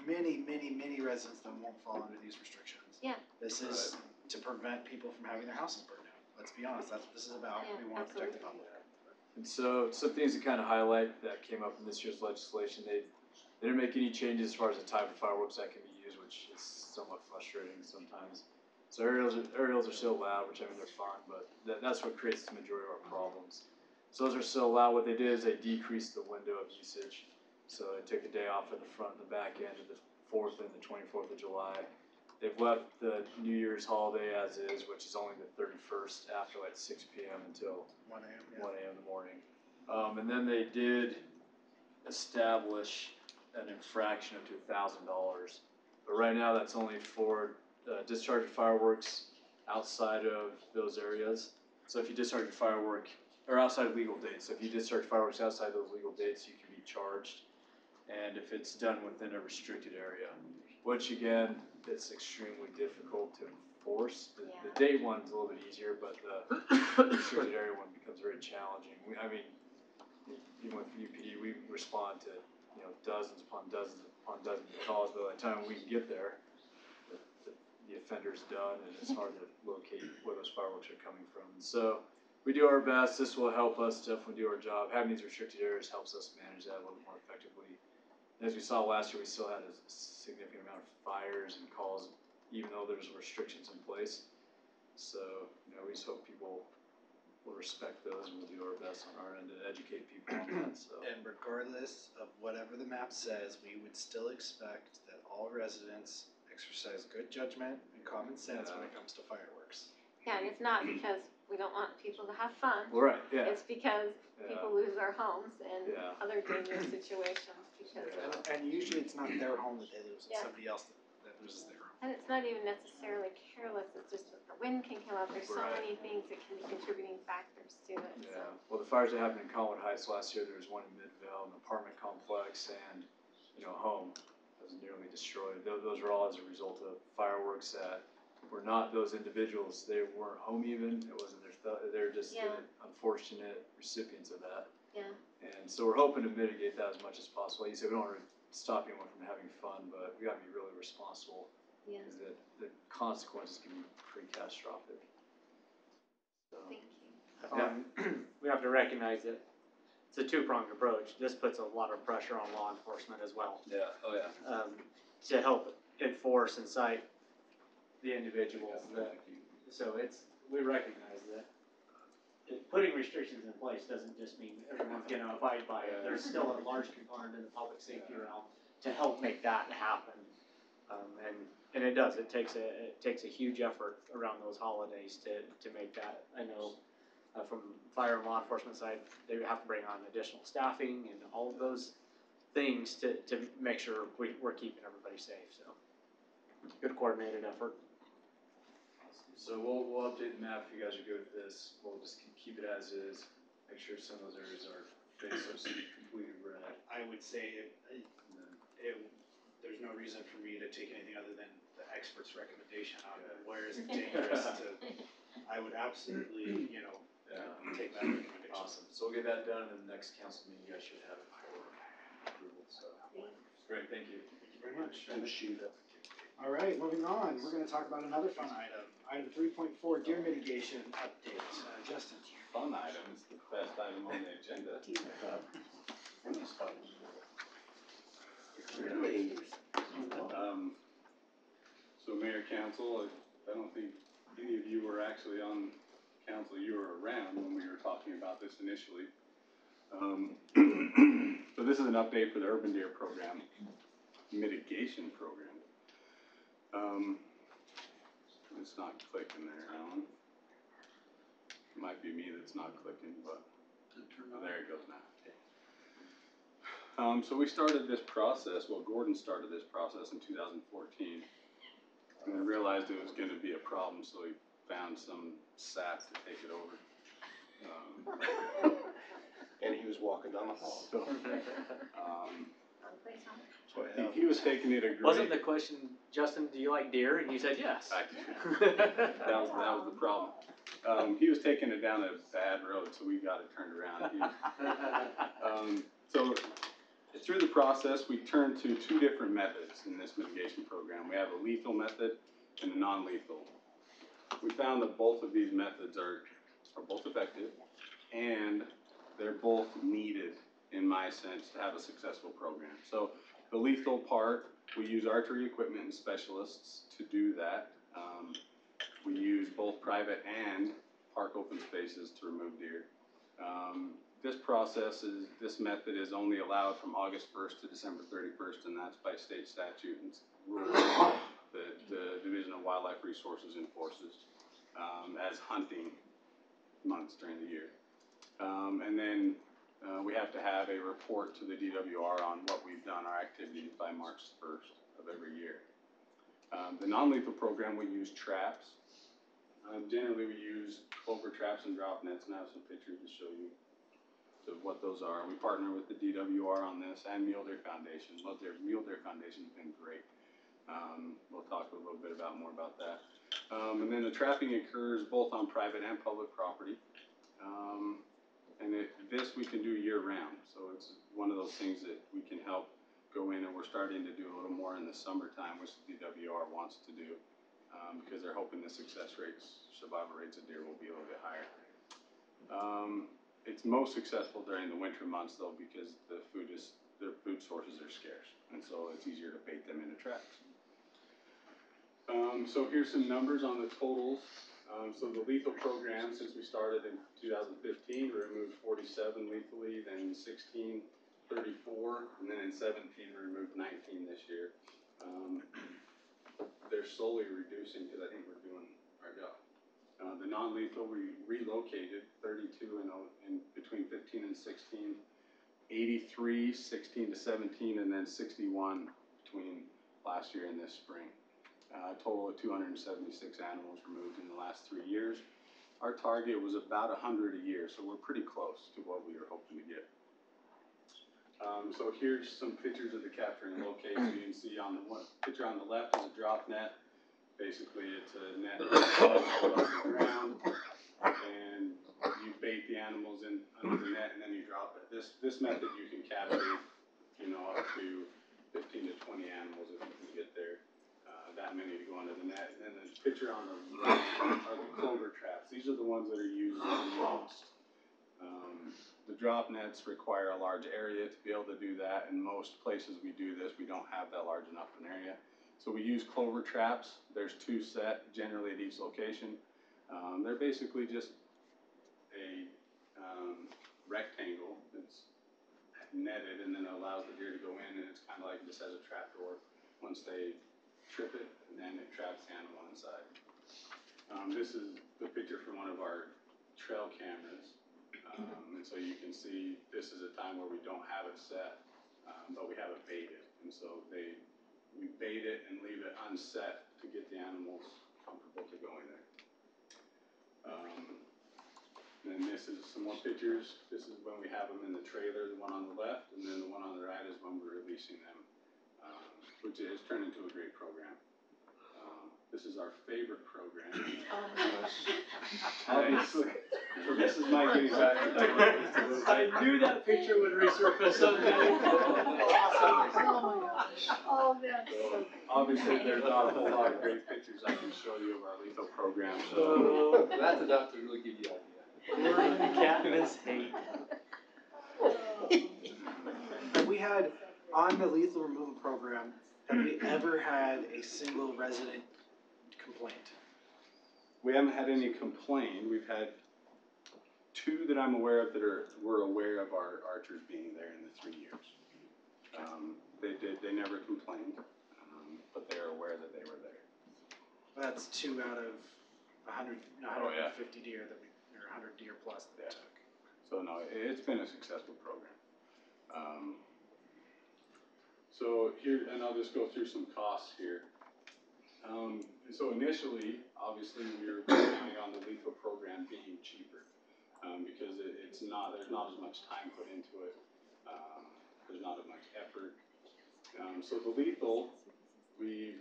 many residents that won't fall under these restrictions. Yeah. This is to prevent people from having their houses burned down. Let's be honest, that's what this is about. Yeah, We wanna protect the absolutely. public. And so some things to kind of highlight that came up in this year's legislation, they didn't make any changes as far as the type of fireworks that can be used, which is somewhat frustrating sometimes. So aerials are still allowed, which I mean they're fun, but that's what creates the majority of our problems. So those are still allowed. What they did is they decreased the window of usage. So they took a day off at the front and the back end of the 4th and the 24th of July. They've left the New Year's holiday as is, which is only the 31st after like 6 p.m. until 1 a.m. 1 a.m. in the morning. And then they did establish an infraction up to $1,000. But right now that's only for discharging fireworks outside of those areas. So if you discharge a firework, or outside of legal dates, so if you discharge fireworks outside those legal dates, you can be charged. And if it's done within a restricted area, which again, it's extremely difficult to enforce. The Yeah. day one's a little bit easier, but the restricted area one becomes very challenging. Even with UPD, we respond to, dozens upon dozens upon dozens of calls, but by the time we can get there, the offender's done, and it's hard to locate where those fireworks are coming from. And so we do our best. This will help us definitely do our job. Having these restricted areas helps us manage that a little more effectively. And as we saw last year, we still had a significant amount of fires and calls, even though there's restrictions in place. So, we just hope people will respect those, and we'll do our best on our end to educate people on that. So. And regardless of whatever the map says, we would still expect that all residents exercise good judgment and common sense when it comes to fireworks. Yeah, and it's not because we don't want people to have fun. Well, right, yeah. It's because people lose their homes and other dangerous situations because of. And usually it's not their home that they lose, it's Yeah. somebody else that loses their home. And it's not even necessarily careless, it's just that the wind can come up, there's so Right. many things that can be contributing factors to it, so. Yeah, well, the fires that happened in Collinwood Heights last year, there was one in Midvale, an apartment complex, and, a home that was nearly destroyed. Those were all as a result of fireworks that were not those individuals. They weren't home even, it wasn't they're just the unfortunate recipients of that. Yeah. And so we're hoping to mitigate that as much as possible. Like you said, we don't want to stop anyone from having fun, but we gotta be really responsible. Yeah. Because the consequences can be pretty catastrophic. So. Thank you. We have to recognize that it's a two-pronged approach. This puts a lot of pressure on law enforcement as well. Yeah, oh yeah. To help enforce and cite the individuals so we recognize that putting restrictions in place doesn't just mean everyone's gonna abide by it. There's still a large component in the public safety realm to help make that happen. And it does, it takes a huge effort around those holidays to make that. I know from fire and law enforcement side, they have to bring on additional staffing and all of those things to make sure we're keeping everybody safe, so. Good coordinated effort. So we'll update the map if you guys are good with this. We'll just keep it as is. Make sure some of those areas are completely red. I would say there's no reason for me to take anything other than the expert's recommendation on where is it dangerous to. I would absolutely, take that recommendation. Awesome. So we'll get that done, and the next council meeting you guys should have it for approval. So great, thank you. Thank you very much. And shoot up. All right, moving on. We're going to talk about another fun item. Item 3.4, deer mitigation update. Justin. Fun item is the best item on the agenda. Really? So Mayor, Council, I don't think any of you were actually on council. You were around when we were talking about this initially. So this is an update for the urban deer program, mitigation program. It's not clicking there, Alan. It might be me that's not clicking, but there it goes now. So we started this process, Gordon started this process in 2014. And realized it was going to be a problem, so he found some sap to take it over. And he was walking down the hall. So, he was taking it a great. Wasn't the question, Justin, do you like deer? And you said yes. That was the problem. He was taking it down a bad road, so we got it turned around. So through the process, we turned to two different methods in this mitigation program. We have a lethal method and a non-lethal. We found that both of these methods are both effective, and they're both needed, in my sense, to have a successful program. So the lethal part, we use archery equipment and specialists to do that. We use both private and park open spaces to remove deer. This method is only allowed from August 1st to December 31st, and that's by state statute and rules that the Division of Wildlife Resources enforces as hunting months during the year. And then we have to have a report to the DWR on what we've done, our activities, by March 1st of every year. The non-lethal program, we use traps. Generally, we use clover traps and drop nets, and I have some pictures to show you of what those are. We partner with the DWR on this and Mule Deer Foundation. Mule Deer Foundation has been great. We'll talk a little bit more about that. And then the trapping occurs both on private and public property. And this we can do year round, so it's one of those things that we can help go in, and we're starting to do a little more in the summertime, which the DWR wants to do, because they're hoping the success rates, survival rates of deer will be a little bit higher. It's most successful during the winter months though, because their food sources are scarce, and so it's easier to bait them into traps. So here's some numbers on the totals. So the lethal program, since we started in 2015, we removed 47 lethally, then 16, 34, and then in 17 we removed 19 this year. They're slowly reducing because I think we're doing our job. The non-lethal, we relocated 32 in between 15 and 16, 83, 16 to 17, and then 61 between last year and this spring. A total of 276 animals removed in the last 3 years. Our target was about 100 a year, so we're pretty close to what we were hoping to get. So here's some pictures of the capture and locate. So you can see on the one picture on the left is a drop net. Basically, it's a net above the ground, and you bait the animals in under the net, and then you drop it. This method you can capture, up to 15 to 20 animals if you can get there. That many to go under the net. And then the picture on the right are the clover traps. These are the ones that are used the most. The drop nets require a large area to be able to do that. In most places we do this, we don't have that large enough an area. So we use clover traps. There's 2 set generally at each location. They're basically just a rectangle that's netted, and then it allows the deer to go in, and it's kind of like this has a trap door. Once they trip it, and then it traps the animal inside. This is the picture from one of our trail cameras. And so you can see this is a time where we don't have it set, but we have it baited. And so we bait it and leave it unset to get the animals comfortable to go in there. And this is some more pictures. This is when we have them in the trailer, the one on the left, and then the one on the right is when we're releasing them, which is turned into a great program. This is our favorite program. Obviously, so this is Mike getting back to the I knew that picture would resurface someday. Oh, that's so obviously, there's not a whole lot of great pictures I can show you of our lethal program. So That's enough to really give you an idea. Cat miss hate. Have we had, on the lethal removal program, have we ever had a single resident complaint? we haven't had any complaint. We've had 2 that I'm aware of that were aware of our archers being there in the 3 years. They never complained, but they're aware that they were there. That's 2 out of 100, Oh, yeah. 150 deer that or 100 deer plus that we Yeah. took. So no, it's been a successful program. So here, and I'll just go through some costs here. So initially, obviously, we were counting on the lethal program being cheaper because there's not as much time put into it. There's not as much effort. So the lethal, the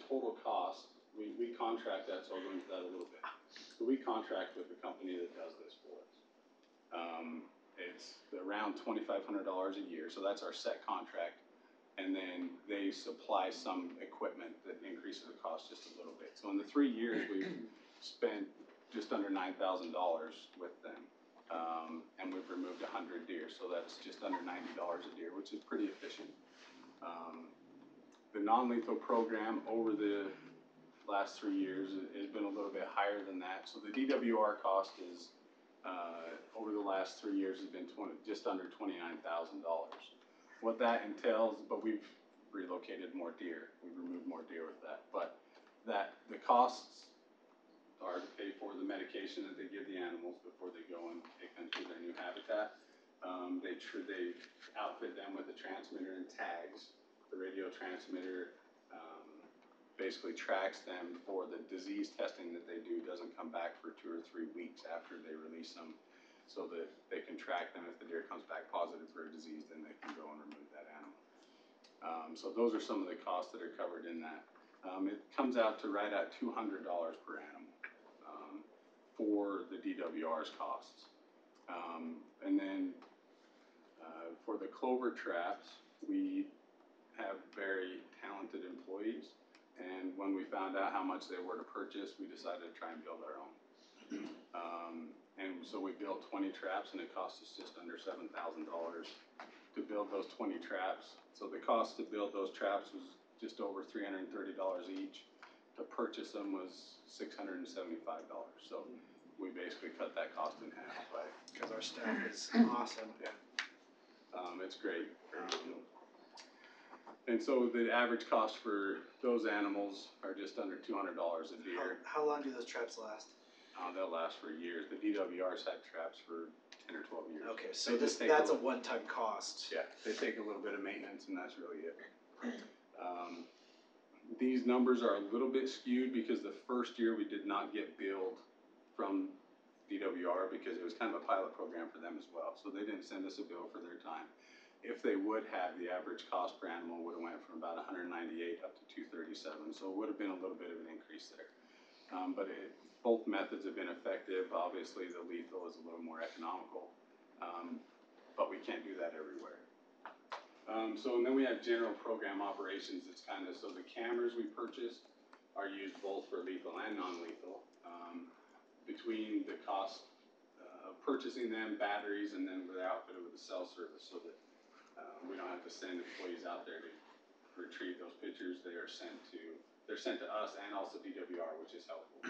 total cost, we contract that, so I'll go into that a little bit. So we contract with the company that does this for us. It's around $2,500 a year, so that's our set contract. And then they supply some equipment that increases the cost just a little bit. So in the 3 years, we've spent just under $9,000 with them. And we've removed 100 deer, so that's just under $90 a deer, which is pretty efficient. The non-lethal program over the last 3 years has been a little bit higher than that. So the DWR cost is, over the last 3 years, has been just under $29,000. What that entails, but we've relocated more deer. We've removed more deer with that. But the costs are to pay for the medication that they give the animals before they go and take them to their new habitat. They outfit them with a transmitter and tags. The radio transmitter basically tracks them for the disease testing that they do. Doesn't come back for 2 or 3 weeks after they release them, so that they can track them. If the deer comes back positive for a disease, then they can go and remove that animal. So those are some of the costs that are covered in that. It comes out to right at $200 per animal, for the DWR's costs. And then, for the clover traps, we have very talented employees, and when we found out how much they were to purchase, we decided to try and build our own. And so we built 20 traps, and it cost us just under $7,000 to build those 20 traps. So the cost to build those traps was just over $330 each. To purchase them was $675. So we basically cut that cost in half. Because our staff is awesome. It's great. And so the average cost for those animals are just under $200 a deer. How long do those traps last? They'll last for years. The DWR's had traps for 10 or 12 years. Okay, so They just take that's a one-time cost. Yeah, they take a little bit of maintenance, and that's really it. These numbers are a little bit skewed because the first year we did not get billed from DWR because it was kind of a pilot program for them as well. So they didn't send us a bill for their time. If they would have, the average cost per animal would have went from about $198 up to $237. So it would have been a little bit of an increase there. But both methods have been effective. Obviously, the lethal is a little more economical, but we can't do that everywhere. And then we have general program operations. It's kind of, so the cameras we purchased are used both for lethal and non-lethal. Between the cost of purchasing them, batteries, and then we're outfitted with a cell service so that we don't have to send employees out there to retrieve those pictures. They're sent to us and also DWR, which is helpful.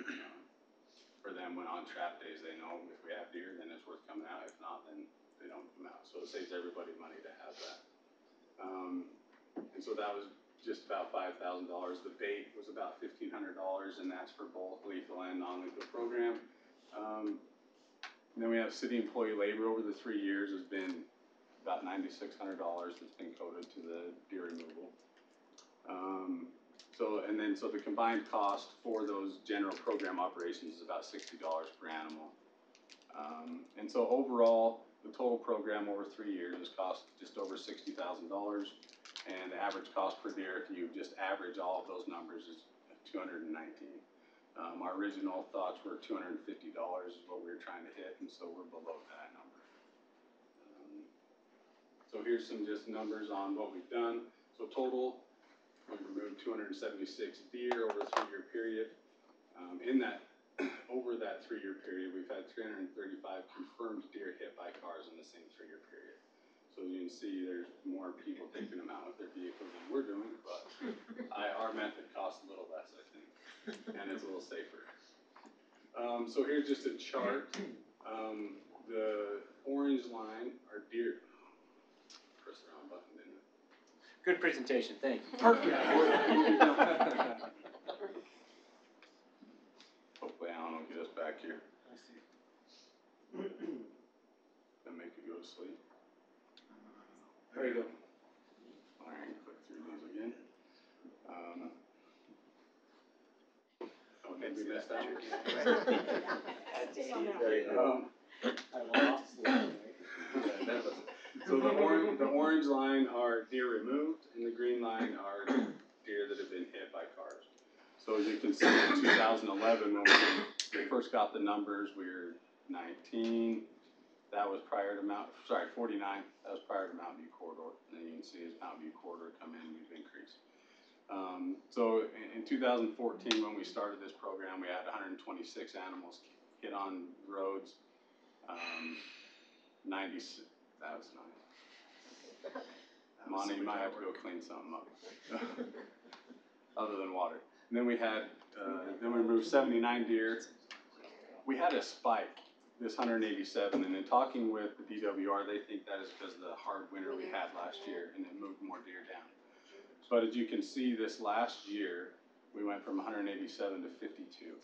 For them, when on trap days, they know if we have deer, then it's worth coming out. If not, then they don't come out. So it saves everybody money to have that. And so that was just about $5,000. The bait was about $1,500, and that's for both lethal and non-lethal program. And then we have city employee labor over the 3 years has been about $9,600 that's been coded to the deer removal. So the combined cost for those general program operations is about $60 per animal. And so overall, the total program over 3 years has cost just over $60,000, and the average cost per deer, if you just average all of those numbers, is $219. Our original thoughts were $250 is what we were trying to hit, and so we're below that number. So here's some just numbers on what we've done. So total, we've removed 276 deer over a 3-year period. In that, over that 3-year period, we've had 335 confirmed deer hit by cars in the same 3-year period. So you can see there's more people taking them out with their vehicles than we're doing, but our method costs a little less, I think, and it's a little safer. So here's just a chart. The orange line are deer. Press the wrong button, didn't it? Good presentation, thank you. Hopefully Alan will get us back here. I see. That make you go to sleep. There you go. All right, click through these again. Oh, maybe missed that one. Stay on that There you go. So the orange line are deer removed, and the green line are deer that have been hit by cars. So as you can see, in 2011, when we first got the numbers, we were 19. That was prior to 49. That was prior to Mountain View Corridor. And you can see as Mountain View Corridor come in, we've increased. So in 2014, when we started this program, we had 126 animals hit on roads. 96. That was nice. Monty, you might have to go clean something up. Other than water. And then we had, then we removed 79 deer. We had a spike, this 187, and in talking with the DWR, they think that is because of the hard winter we had last year, and it moved more deer down. But as you can see, this last year, we went from 187 to 52.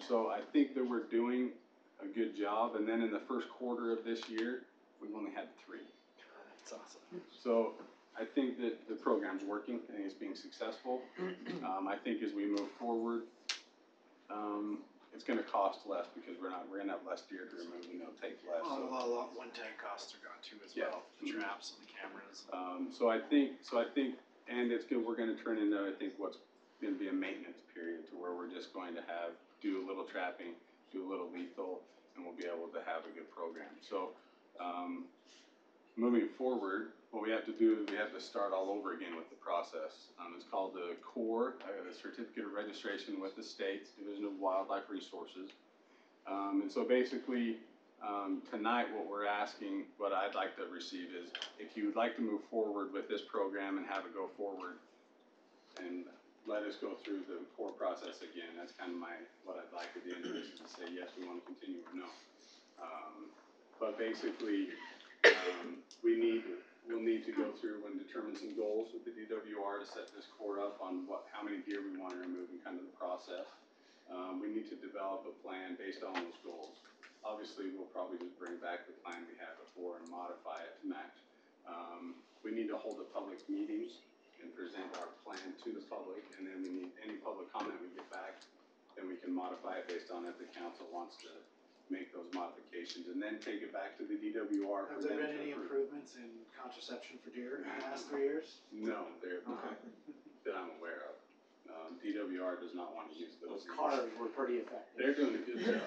So I think that we're doing a good job, and then in the first quarter of this year, we've only had 3. That's awesome. So I think that the program's working, and it's being successful. I think as we move forward, it's gonna cost less because we're gonna have less deer to remove, and it'll take less. Well, So. a lot one-time costs are gone too as well. The traps and the cameras. So I think, and it's good. We're gonna turn into, I think, what's gonna be a maintenance period to where we're just going to do a little trapping, do a little lethal, and we'll be able to have a good program. So, moving forward, what we have to do is we have to start all over again with the process. It's called the CORE, a Certificate of Registration with the States, Division of Wildlife Resources. And so basically, tonight what we're asking, what I'd like to receive is, if you would like to move forward with this program and have it go forward, and let us go through the CORE process again. That's kind of what I'd like at the end of this, is to say, yes, we want to continue, or no. But basically, we'll need to go through and determine some goals with the DWR to set this CORE up on how many deer we want to remove and kind of the process. We need to develop a plan based on those goals. Obviously, we'll probably just bring back the plan we had before and modify it to match. We need to hold a public meeting and present our plan to the public, and then we need any public comment we get back, then we can modify it based on if the council wants to make those modifications, and then take it back to the DWR. Have there been any improvements in contraception for deer in the last 3 years? No, there have not, that I'm aware of. DWR does not want to use those. Those cars were pretty effective. They're doing a good job.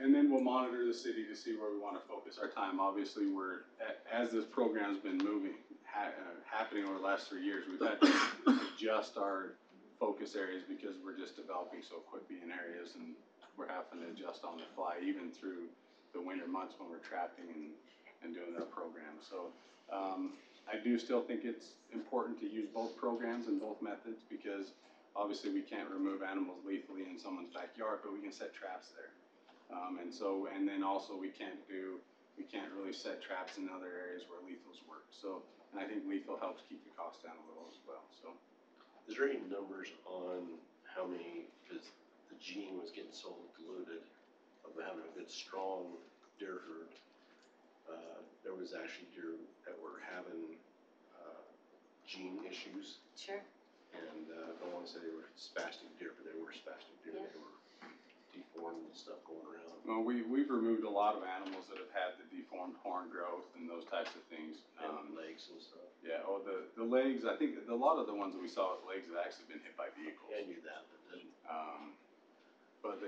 And then we'll monitor the city to see where we want to focus our time. Obviously, as this program's been happening over the last 3 years, we've had to adjust our focus areas because we're just developing so quickly in areas, and we're having to adjust on the fly, even through the winter months when we're trapping and doing our program. So I do still think it's important to use both programs and both methods, because obviously we can't remove animals lethally in someone's backyard, but we can set traps there. And then also we can't really set traps in other areas where lethals work. So, and I think lethal helps keep the cost down a little as well, so. Is there any numbers on how many, because the gene was getting so diluted of having a good strong deer herd? There was actually deer that were having gene issues, Sure. and I don't want to say they were spastic deer, but they were spastic deer. Yeah. They were deformed and stuff going around. Well, we've removed a lot of animals that have had the deformed horn growth and those types of things. And legs and stuff. Yeah, the legs, I think a lot of the ones that we saw with legs have actually been hit by vehicles. Yeah, I knew that, but then. But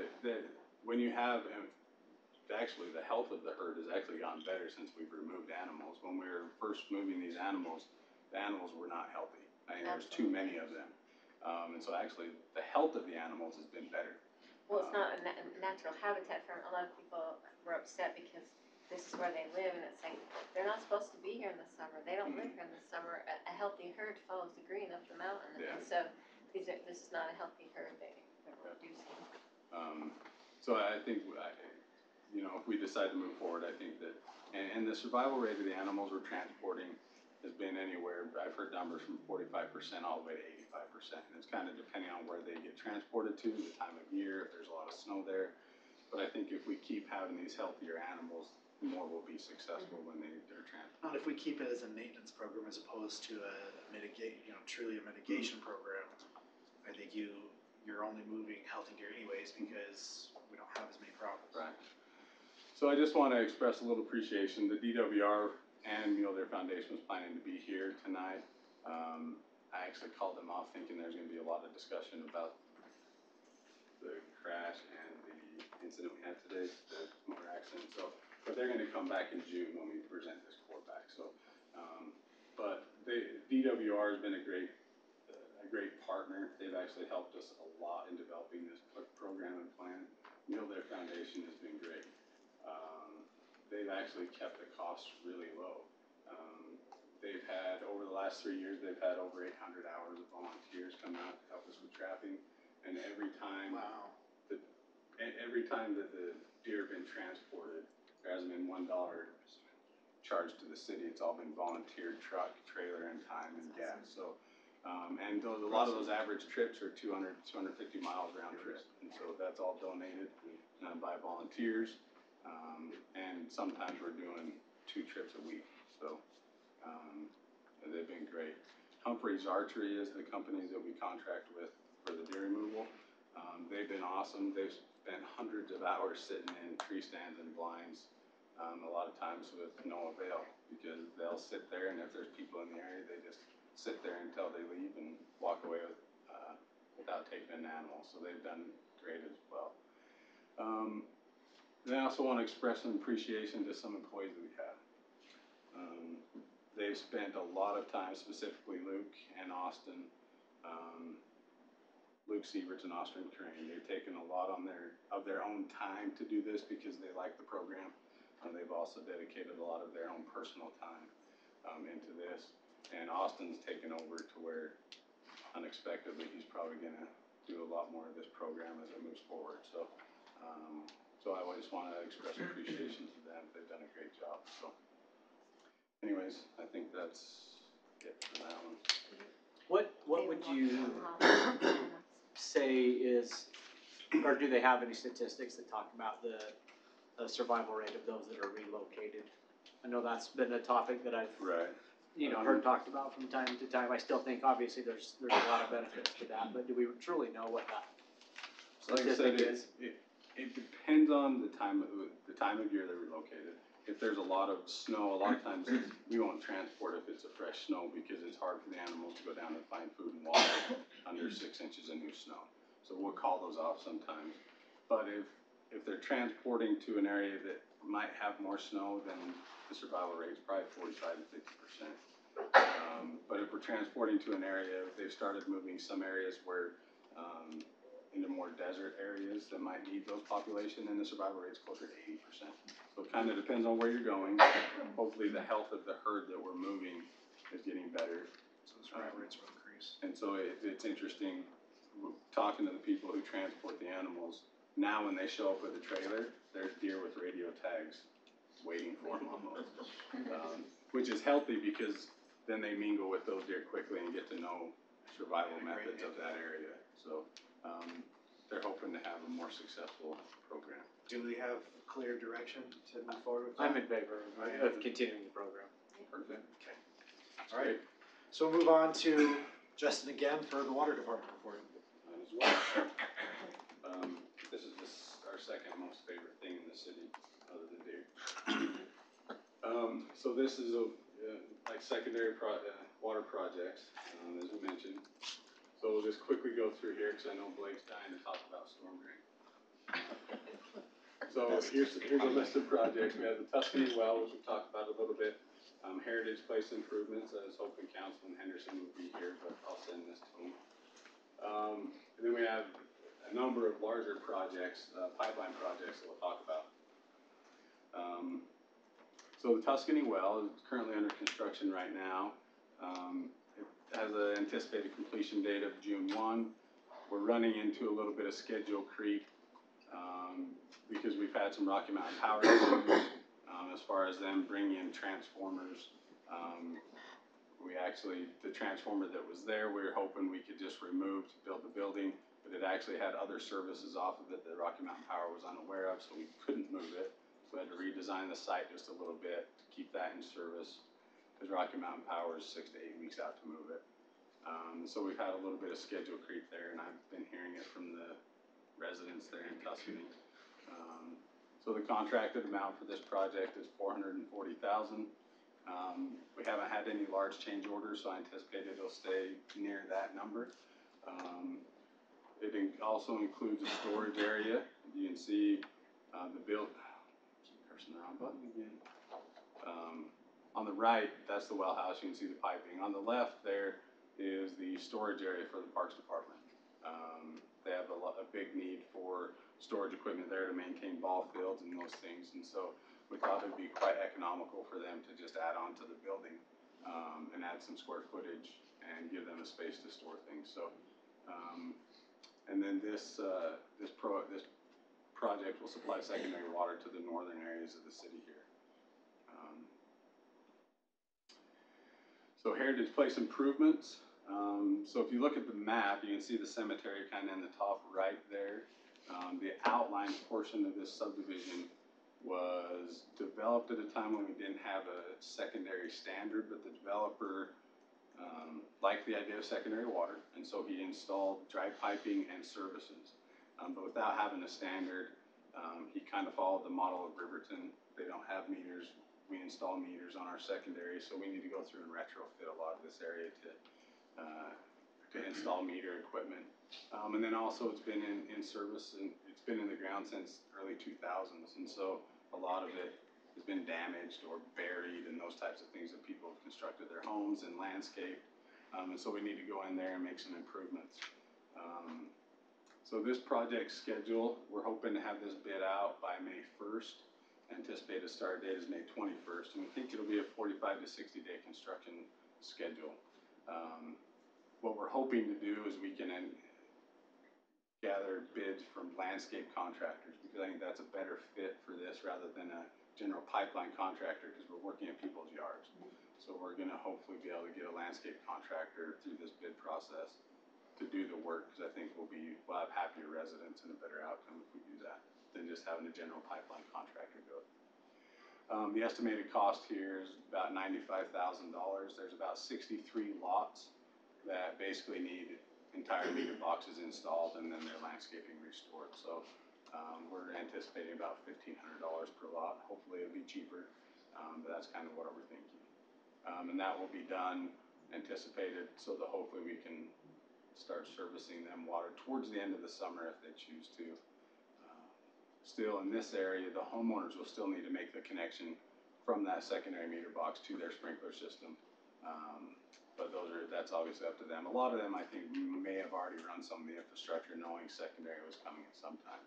when you have, actually the health of the herd has actually gotten better since we've removed animals. When we were first moving these animals, the animals were not healthy. I mean, there's too many of them. And so actually the health of the animals has been better. Well, it's not a natural habitat for them. A lot of people were upset because this is where they live, and it's like, they're not supposed to be here in the summer. They don't live here in the summer. A healthy herd follows the green up the mountain, Yeah. and so this is not a healthy herd that we're reducing. So I think, if we decide to move forward, I think that, and the survival rate of the animals we're transporting has been anywhere, I've heard numbers from 45% all the way to 85%. And it's kind of depending on where they get transported to, the time of year, if there's a lot of snow there. But I think if we keep having these healthier animals, more will be successful when they're transported. And if we keep it as a maintenance program as opposed to a truly a mitigation program, I think you're only moving healthy deer anyways, because we don't have as many problems. Right. So I just want to express a little appreciation. The DWR and Mule Deer Foundation was planning to be here tonight. I actually called them off thinking there's going to be a lot of discussion about the crash and the incident we had today, the motor accident. So, but they're going to come back in June when we present this CORE back. So, but the DWR has been a great partner. They've actually helped us a lot in developing this program and plan. Mule Deer Foundation has been great. They've actually kept the costs really low. They've had, over the last 3 years, they've had over 800 hours of volunteers come out to help us with trapping. And every time that the deer have been transported, there hasn't been $1 charged to the city. It's all been volunteered truck, trailer, and time and gas. So, and a lot of those average trips are 200, 250 miles round trip. And so that's all donated by volunteers. And sometimes we're doing 2 trips a week. So they've been great. Humphrey's Archery is the company that we contract with for the deer removal. They've been awesome. They've spent hundreds of hours sitting in tree stands and blinds, a lot of times with no avail, because they'll sit there, and if there's people in the area, they just sit there until they leave and walk away without taking an animal. So they've done great as well. And I also want to express some appreciation to some employees that we have. They've spent a lot of time, specifically Luke and Austin, Luke Sieverts and Austin Crane. They've taken a lot of their own time to do this because they like the program. They've also dedicated a lot of their own personal time into this. And Austin's taken over to where, unexpectedly, he's probably going to do a lot more of this program as it moves forward. So I just want to express appreciation to them. They've done a great job. So anyways, I think that's it for that one. What would you say is, or do they have any statistics that talk about the survival rate of those that are relocated? I know that's been a topic that I've heard talked about from time to time. I still think obviously there's a lot of benefits to that, but do we truly know what that statistic is? It depends on the time of year they're relocated. If there's a lot of snow, a lot of times we won't transport if it's a fresh snow because it's hard for the animals to go down and find food and water under 6 inches of new snow. So we'll call those off sometimes. But if they're transporting to an area that might have more snow, then the survival rate is probably 45 to 50%. But if we're transporting to an area, they've started moving some areas where into more desert areas that might need those population, and the survival rate is closer to 80%. So it kind of depends on where you're going. Hopefully the health of the herd that we're moving is getting better. So the survival rates will increase. And so it's interesting talking to the people who transport the animals. Now when they show up with a trailer, there's deer with radio tags waiting for them almost, which is healthy because then they mingle with those deer quickly and get to know survival methods of that area. So they're hoping to have a more successful program. Do we have clear direction to move forward with that? I'm in favor of continuing the program. Perfect. Okay. All right. So we'll move on to Justin again for the water department report. As well. This is our second most favorite thing in the city, other than deer. So this is like secondary water projects, as we mentioned. So we'll just quickly go through here because I know Blake's dying to talk about storm drain. So here's a list of projects. We have the Tuscany well, which we talked about a little bit. Heritage Place improvements. I was hoping Councilman Henderson would be here, but I'll send this to him. And then we have a number of larger projects, pipeline projects that we'll talk about. So the Tuscany well is currently under construction right now. It has an anticipated completion date of June 1. We're running into a little bit of schedule creep because we've had some Rocky Mountain Power issues as far as them bringing in transformers. The transformer that was there, we were hoping we could just remove to build the building, but it actually had other services off of it that Rocky Mountain Power was unaware of, so we couldn't move it. So we had to redesign the site just a little bit to keep that in service, because Rocky Mountain Power is 6 to 8 weeks out to move it. So we've had a little bit of schedule creep there, and I've been hearing it from the residents there in Tuscany. So the contracted amount for this project is $440,000. We haven't had any large change orders, so I anticipate it'll stay near that number. It also includes a storage area. You can see the personnel button again. On the right, that's the well house. You can see the piping. On the left there is the storage area for the Parks Department. They have a big need for storage equipment there to maintain ball fields and those things, and so we thought it'd be quite economical for them to just add on to the building and add some square footage and give them a space to store things. So, and then this project will supply secondary water to the northern areas of the city here. So Heritage Place improvements. So if you look at the map, you can see the cemetery kind of in the top right there. The outline portion of this subdivision was developed at a time when we didn't have a secondary standard, but the developer liked the idea of secondary water, and so he installed dry piping and services. But without having a standard, he kind of followed the model of Riverton. They don't have meters. We install meters on our secondary, so we need to go through and retrofit a lot of this area to to install meter equipment. And then also it's been in service, and it's been in the ground since early 2000s, and so a lot of it has been damaged or buried and those types of things that people have constructed their homes and landscaped. And so we need to go in there and make some improvements. So this project schedule, we're hoping to have this bid out by May 1st. Anticipated start date is May 21st, and we think it'll be a 45 to 60 day construction schedule. What we're hoping to do is we can gather bids from landscape contractors, because I think that's a better fit for this rather than a general pipeline contractor, because we're working in people's yards. So we're gonna hopefully be able to get a landscape contractor through this bid process to do the work, because I think we'll have happier residents and a better outcome if we do that than just having a general pipeline contractor do it. The estimated cost here is about $95,000. There's about 63 lots that basically need entire meter boxes installed and then their landscaping restored. So we're anticipating about $1,500 per lot. Hopefully it'll be cheaper, but that's kind of what we're thinking. And that will be done, anticipated, so that hopefully we can start servicing them water towards the end of the summer if they choose to. Still in this area, the homeowners will still need to make the connection from that secondary meter box to their sprinkler system. But that's obviously up to them. A lot of them, I think, may have already run some of the infrastructure knowing secondary was coming at some time.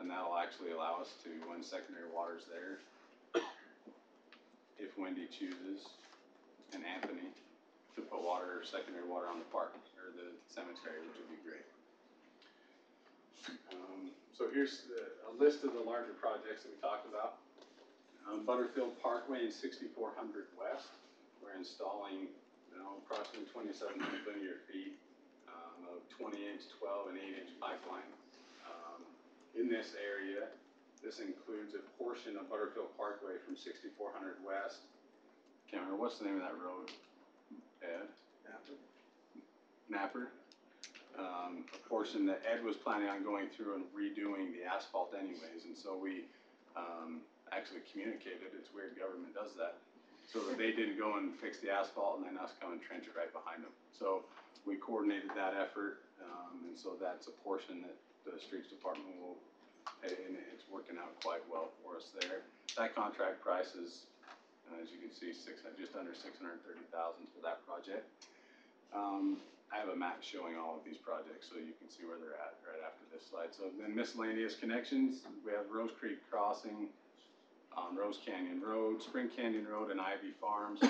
And that'll actually allow us to, when secondary water's there, if Wendy chooses, and Anthony, to put secondary water on the park or the cemetery, which would be great. So here's a list of the larger projects that we talked about. Butterfield Parkway and 6400 West. We're installing approximately 2,700 linear feet of 20-inch, 12, and 8-inch pipeline. In this area, this includes a portion of Butterfield Parkway from 6400 West. Can't remember, what's the name of that road, Ed? Napper. A portion that Ed was planning on going through and redoing the asphalt anyways, and so we actually communicated, it's weird government does that, so that they didn't go and fix the asphalt and then us come and trench it right behind them. So we coordinated that effort, and so that's a portion that the streets department will pay, and it's working out quite well for us there. That contract price is, as you can see, just under $630,000 for that project. I have a map showing all of these projects so you can see where they're at right after this slide. So then miscellaneous connections, we have Rose Creek Crossing on Rose Canyon Road, Spring Canyon Road, and Ivy Farms.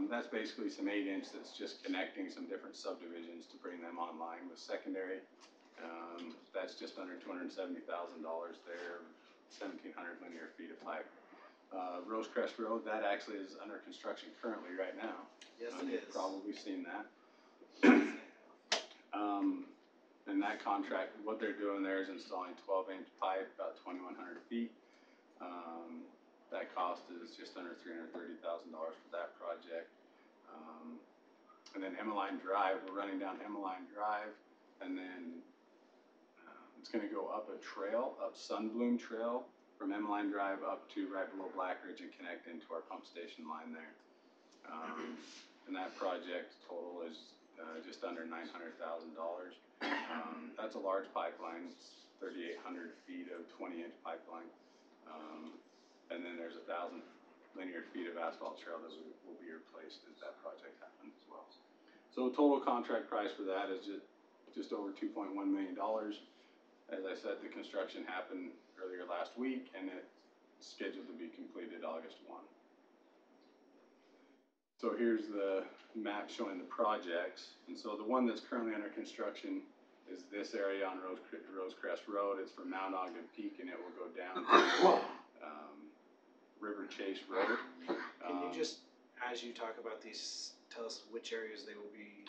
That's basically some 8-inch that's just connecting some different subdivisions to bring them online with secondary. That's just under $270,000 there, 1,700 linear feet of pipe. Rosecrest Road, that actually is under construction currently right now. Yes, it You've is. probably seen that. And that contract, what they're doing there is installing 12-inch pipe, about 2,100 feet. That cost is just under $330,000 for that project. And then Emmeline Drive, we're running down Emmeline Drive, and then it's going to go up a trail, up Sunbloom Trail, from Emmeline Drive up to right below Black Ridge and connect into our pump station line there. And that project total is just under $900,000. That's a large pipeline. It's 3,800 feet of 20-inch pipeline. And then there's 1,000 linear feet of asphalt trail that will be replaced as that project happens as well. So total contract price for that is just over $2.1 million. As I said, the construction happened earlier last week, and it's scheduled to be completed August 1. So here's the map showing the projects. And so the one that's currently under construction is this area on Rosecrest Road. It's from Mount Ogden Peak, and it will go down to River Chase Road. Can you just, as you talk about these, tell us which areas they will be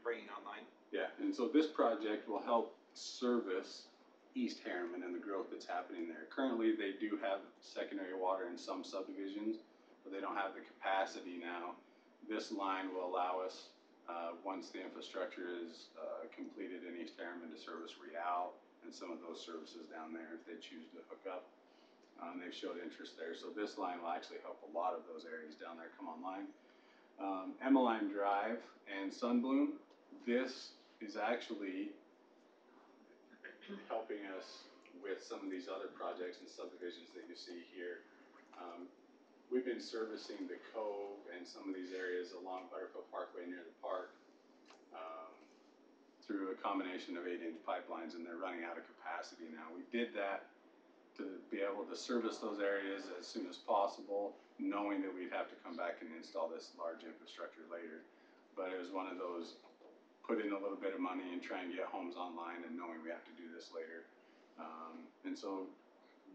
bringing online? Yeah, and so this project will help service East Herriman and the growth that's happening there. Currently, they do have secondary water in some subdivisions, but they don't have the capacity now. This line will allow us, once the infrastructure is completed in East Herriman, to service Real and some of those services down there if they choose to hook up. They've showed interest there, so this line will actually help a lot of those areas down there come online. Emmeline Drive and Sunbloom, this is actually helping us with some of these other projects and subdivisions that you see here. We've been servicing the Cove and some of these areas along Butterfield Parkway near the park through a combination of 8-inch pipelines, and they're running out of capacity now. We did that to be able to service those areas as soon as possible, knowing that we'd have to come back and install this large infrastructure later. But it was one of those, put in a little bit of money and try and get homes online, and knowing we have to do this later. And so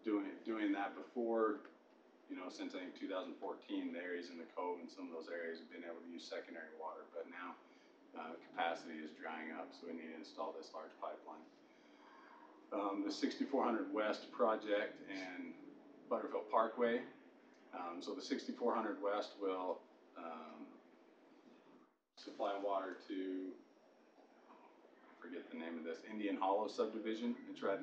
doing that before, since I think 2014, the areas in the Cove and some of those areas have been able to use secondary water, but now capacity is drying up, so we need to install this large pipeline. The 6400 West project and Butterfield Parkway. So the 6400 West will supply water to, I forget the name of this, Indian Hollow subdivision. It's right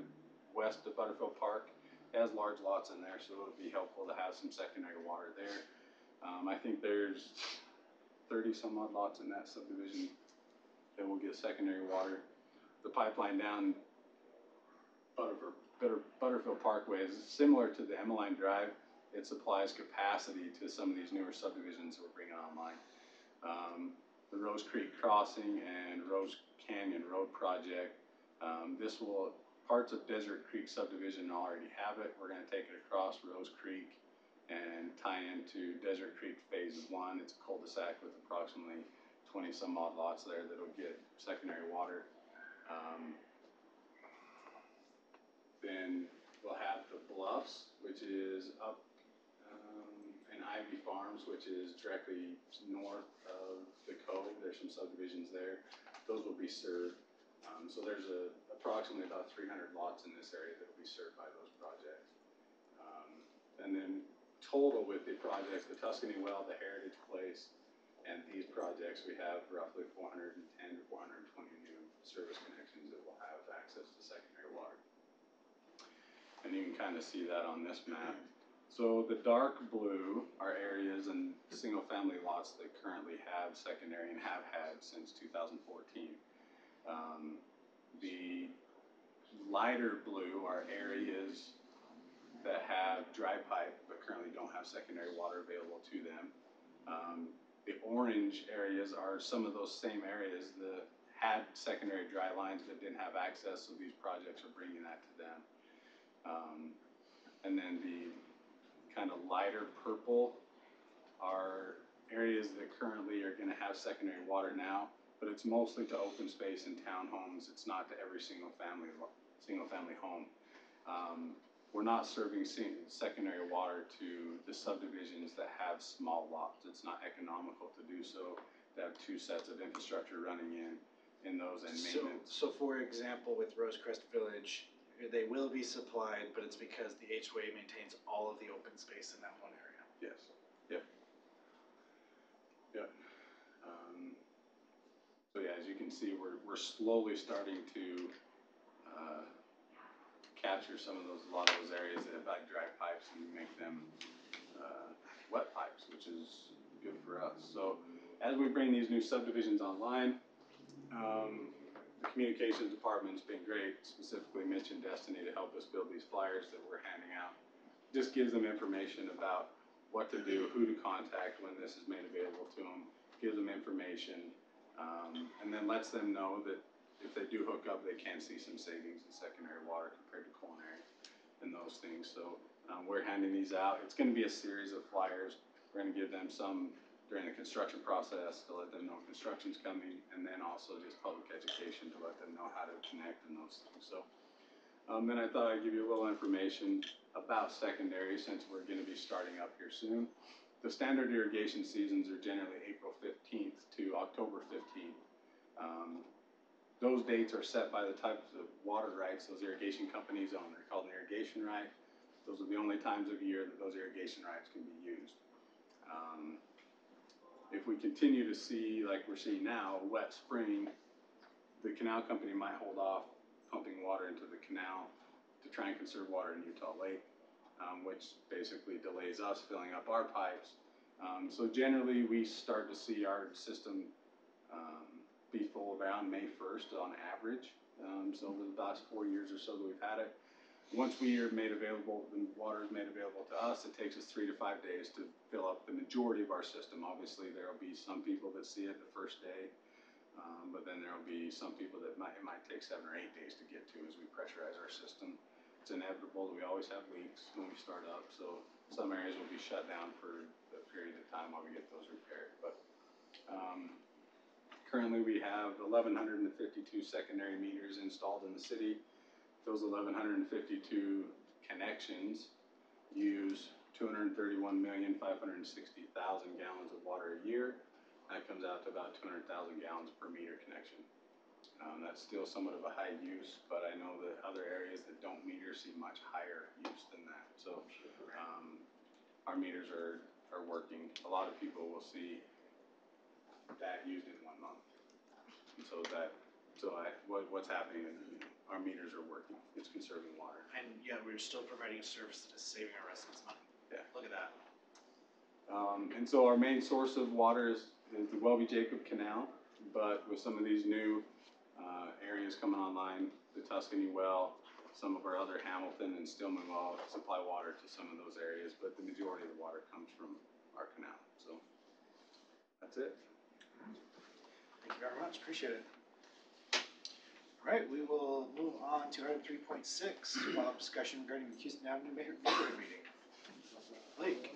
west of Butterfield Park. It has large lots in there, so it would be helpful to have some secondary water there. I think there's 30 some odd lots in that subdivision that will get secondary water. The pipeline down Butterfield Parkway is similar to the Emmeline Drive. It supplies capacity to some of these newer subdivisions we're bringing online. The Rose Creek Crossing and Rose Canyon Road project. Parts of Desert Creek subdivision already have it. We're going to take it across Rose Creek and tie into Desert Creek Phase 1. It's a cul-de-sac with approximately 20 some odd lots there that'll get secondary water. Then we'll have the Bluffs, which is up in Ivy Farms, which is directly north of the Cove. There's some subdivisions there. Those will be served. So there's approximately about 300 lots in this area that will be served by those projects. And then total with the projects, the Tuscany Well, the Heritage Place, and these projects, we have roughly 410 to 420 new service connections that will have access to secondary water. And you can kind of see that on this map. So the dark blue are areas and single-family lots that currently have secondary and have had since 2014. The lighter blue are areas that have dry pipe but currently don't have secondary water available to them. The orange areas are some of those same areas that had secondary dry lines but didn't have access, so these projects are bringing that to them. And then the kind of lighter purple are areas that currently are going to have secondary water now, but it's mostly to open space and townhomes. It's not to every single family home. We're not serving secondary water to the subdivisions that have small lots. It's not economical to do so, to have two sets of infrastructure running in those and maintenance. So for example, with Rosecrest Village, they will be supplied, but it's because the HOA maintains all of the open space in that one area. Yes. Yep. Yep. So yeah, as you can see, we're slowly starting to capture a lot of those areas that have like dry pipes and make them wet pipes, which is good for us. So as we bring these new subdivisions online, the communications department's been great, specifically mentioned Destiny to help us build these flyers that we're handing out. Just gives them information about what to do, who to contact when this is made available to them, gives them information, and then lets them know that if they do hook up, they can see some savings in secondary water compared to culinary and those things. So we're handing these out. It's going to be a series of flyers. We're going to give them some during the construction process to let them know construction's coming, and then also just public education to let them know how to connect and those things. So then I thought I'd give you a little information about secondary since we're going to be starting up here soon. The standard irrigation seasons are generally April 15th to October 15th. Those dates are set by the types of water rights those irrigation companies own. They're called an irrigation right. Those are the only times of year that those irrigation rights can be used. If we continue to see, like we're seeing now, a wet spring, the canal company might hold off pumping water into the canal to try and conserve water in Utah Lake, which basically delays us filling up our pipes So generally, we start to see our system be full around May 1st on average. So over the last 4 years or so that we've had it, once we are made available, the water is made available to us, it takes us 3 to 5 days to fill up the majority of our system. Obviously, there will be some people that see it the first day, but then there will be some people that it might take 7 or 8 days to get to as we pressurize our system. It's inevitable that we always have leaks when we start up, so some areas will be shut down for a period of time while we get those repaired. But currently we have 1,152 secondary meters installed in the city. Those 1,152 connections use 231,560,000 gallons of water a year. That comes out to about 200,000 gallons per meter connection. That's still somewhat of a high use, but I know that other areas that don't meter see much higher use than that. So our meters are working. A lot of people will see that used in 1 month. And so what's happening is our meters are working. It's conserving water. And yet we're still providing a service that is saving our residents money. Yeah. Look at that. And so our main source of water is the Welby-Jacob Canal, but with some of these new areas coming online, the Tuscany well, some of our other Hamilton and Stillman well supply water to some of those areas, but the majority of the water comes from our canal. So that's it. Thank you very much, appreciate it. All right, we will move on to item 3.6, follow-up discussion regarding the Houston Avenue neighborhood meeting. Blake.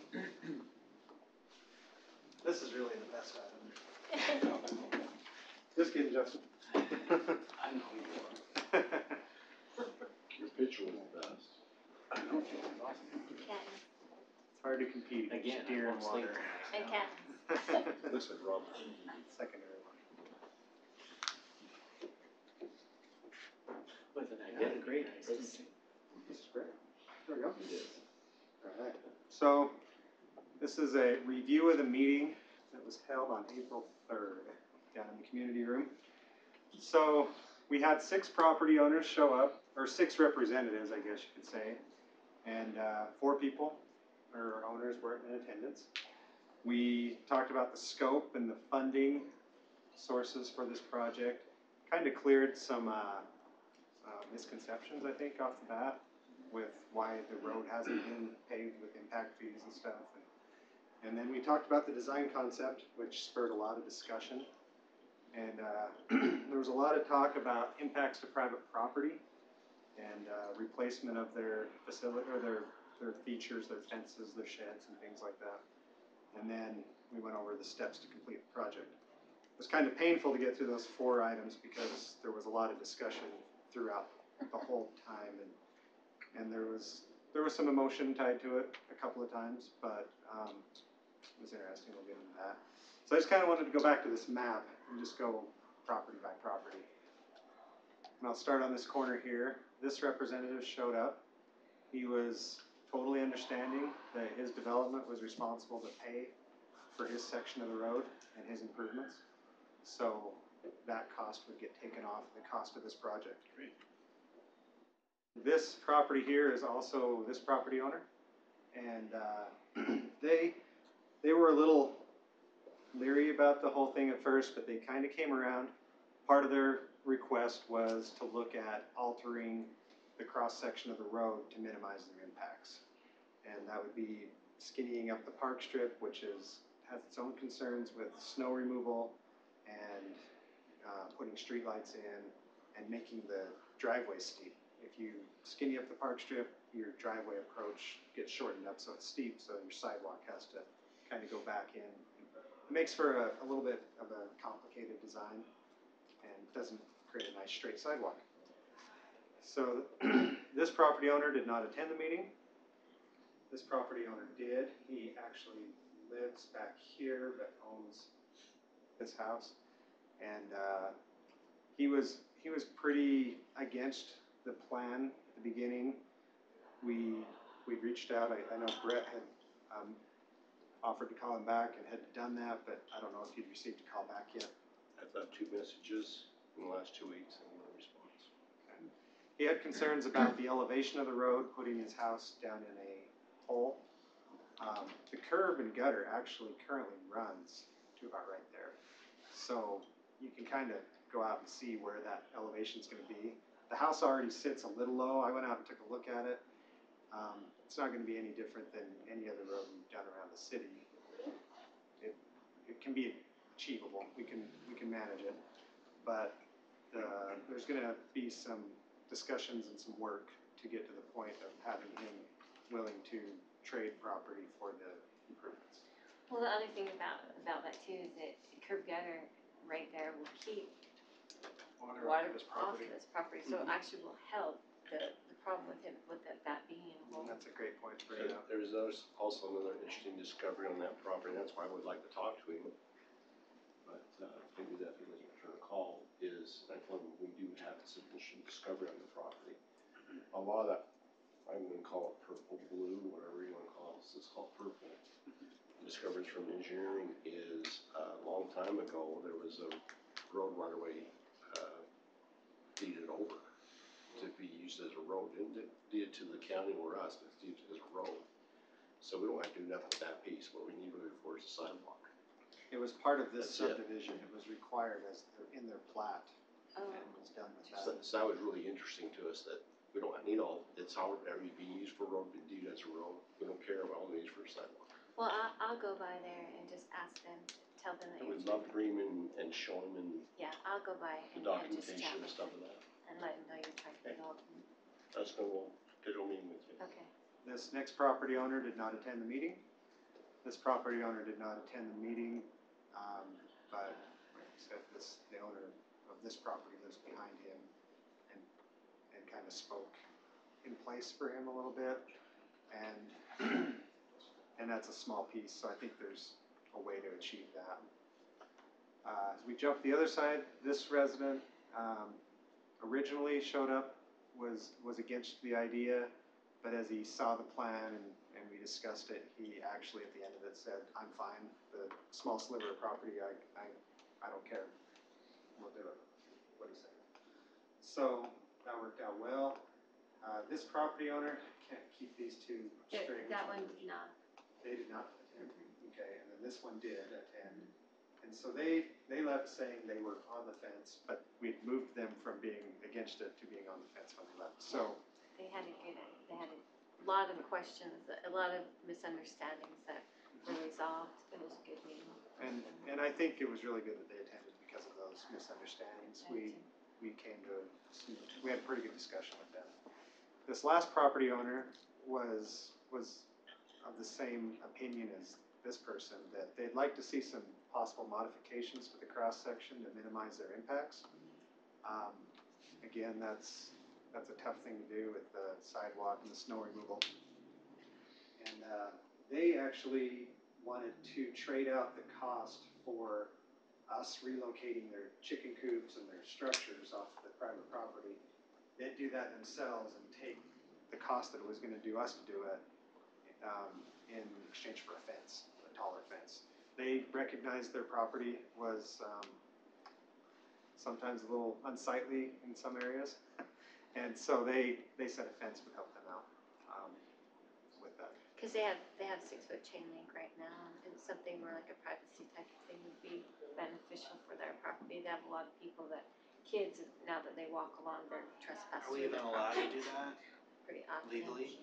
This is really the best item. Just kidding, Justin. I know you are. Your picture was the best. I know. It's hard to compete against Again, deer I and won't water. And cats. Looks like Rob. Secondary one. With an Yeah, identity. great. Nice. This is great. There we go. Alright, so this is a review of the meeting that was held on April 3rd down in the community room. So we had 6 property owners show up, or 6 representatives, I guess you could say, and 4 people, or owners, weren't in attendance. We talked about the scope and the funding sources for this project, kind of cleared some misconceptions, I think, off the bat, with why the road hasn't been paved with impact fees and stuff. And then we talked about the design concept, which spurred a lot of discussion. And there was a lot of talk about impacts to private property and replacement of their facility, or their features, their fences, their sheds, and things like that. And then we went over the steps to complete the project. It was kind of painful to get through those 4 items because there was a lot of discussion throughout the whole time, and there was some emotion tied to it a couple of times, but it was interesting. We'll get into that. So I just kind of wanted to go back to this map and just go property by property. And I'll start on this corner here. This representative showed up. He was totally understanding that his development was responsible to pay for his section of the road and his improvements. So that cost would get taken off the cost of this project. Great. This property here is also this property owner, and they were a little leery about the whole thing at first, but they kind of came around. Part of their request was to look at altering the cross-section of the road to minimize their impacts. And that would be skinnying up the park strip, which has its own concerns with snow removal and putting streetlights in and making the driveway steep. If you skinny up the park strip, your driveway approach gets shortened up so it's steep, so your sidewalk has to kind of go back in. It makes for a little bit of a complicated design and doesn't create a nice straight sidewalk. So this property owner did not attend the meeting. This property owner did. He actually lives back here but owns this house, and he was pretty against the plan at the beginning. We reached out. I know Brett had offered to call him back and had done that, but I don't know if he'd received a call back yet. I've got 2 messages in the last 2 weeks and no response. Okay. He had concerns about the elevation of the road, putting his house down in a hole, The curb and gutter actually currently runs to about right there. So you can kind of go out and see where that elevation's gonna be. The house already sits a little low. I went out and took a look at it. It's not gonna be any different than any other road we've done around the city. It can be achievable. We can manage it. But there's gonna be some discussions and some work to get to the point of having him willing to trade property for the improvements. Well, the other thing about that too is that curb gutter right there will keep Water water off of his off of property. his property, so it actually will help the problem with him, with that being in a hole. That's a great point to bring up. There's also another interesting discovery on that property, that's why I would like to talk to him. But maybe that he doesn't return a call, is I told him we do have some interesting discovery on the property. A lot of that, I'm gonna call it purple, blue, whatever you wanna call it, it's called purple. Discoveries from engineering is a long time ago, there was a road right away deeded over to be used as a road, didn't deed to the county or us, it's deeded as a road. So we don't have to do nothing with that piece, what we need moving forward is a sidewalk. It was part of this That's it. subdivision. It was required in their plat Oh, and was done with So that. that was really interesting to us, that we don't need all, it's already being used for road, been deeded as a road, we don't care about all the use for a sidewalk. well, I'll go by there and just ask them, tell them that And you're. we'd love to bring him in and show him and Yeah, I'll go by the and just chat documentation and with stuff them of that. and let them know you're trying to get hold of them. That's gonna, we'll schedule a meeting with you. Okay. This next property owner did not attend the meeting. This property owner did not attend the meeting, but like I said, the owner of this property lives behind him and kind of spoke in place for him a little bit. And that's a small piece, so I think there's a way to achieve that. As we jump the other side, this resident originally showed up, was against the idea, but as he saw the plan and we discussed it, he actually at the end of it said, I'm fine, the small sliver of property, I don't care, we'll do it, what do you say? So that worked out well. This property owner, can't keep these two straight. That one did not. They did not attend, okay, and then this one did attend. And so they left saying they were on the fence, but we'd moved them from being against it to being on the fence when they left, so. They had a lot of questions, a lot of misunderstandings that were resolved. It was a good meeting. And I think it was really good that they attended because of those misunderstandings. We came to, we had a pretty good discussion with them. This last property owner was of the same opinion as this person, that they'd like to see some possible modifications to the cross section to minimize their impacts. Again, that's a tough thing to do with the sidewalk and the snow removal. And they actually wanted to trade out the cost for us relocating their chicken coops and their structures off the private property. They'd do that themselves and take the cost that it was going to do us to do it in exchange for a fence, a taller fence. They recognized their property was sometimes a little unsightly in some areas, and so they said a fence would help them out with that. Because they have 6-foot chain link right now, and something where like a privacy type of thing would be beneficial for their property. They have a lot of people kids, now that they walk along, they're trespassing. Are we even allowed to do that Pretty often. legally?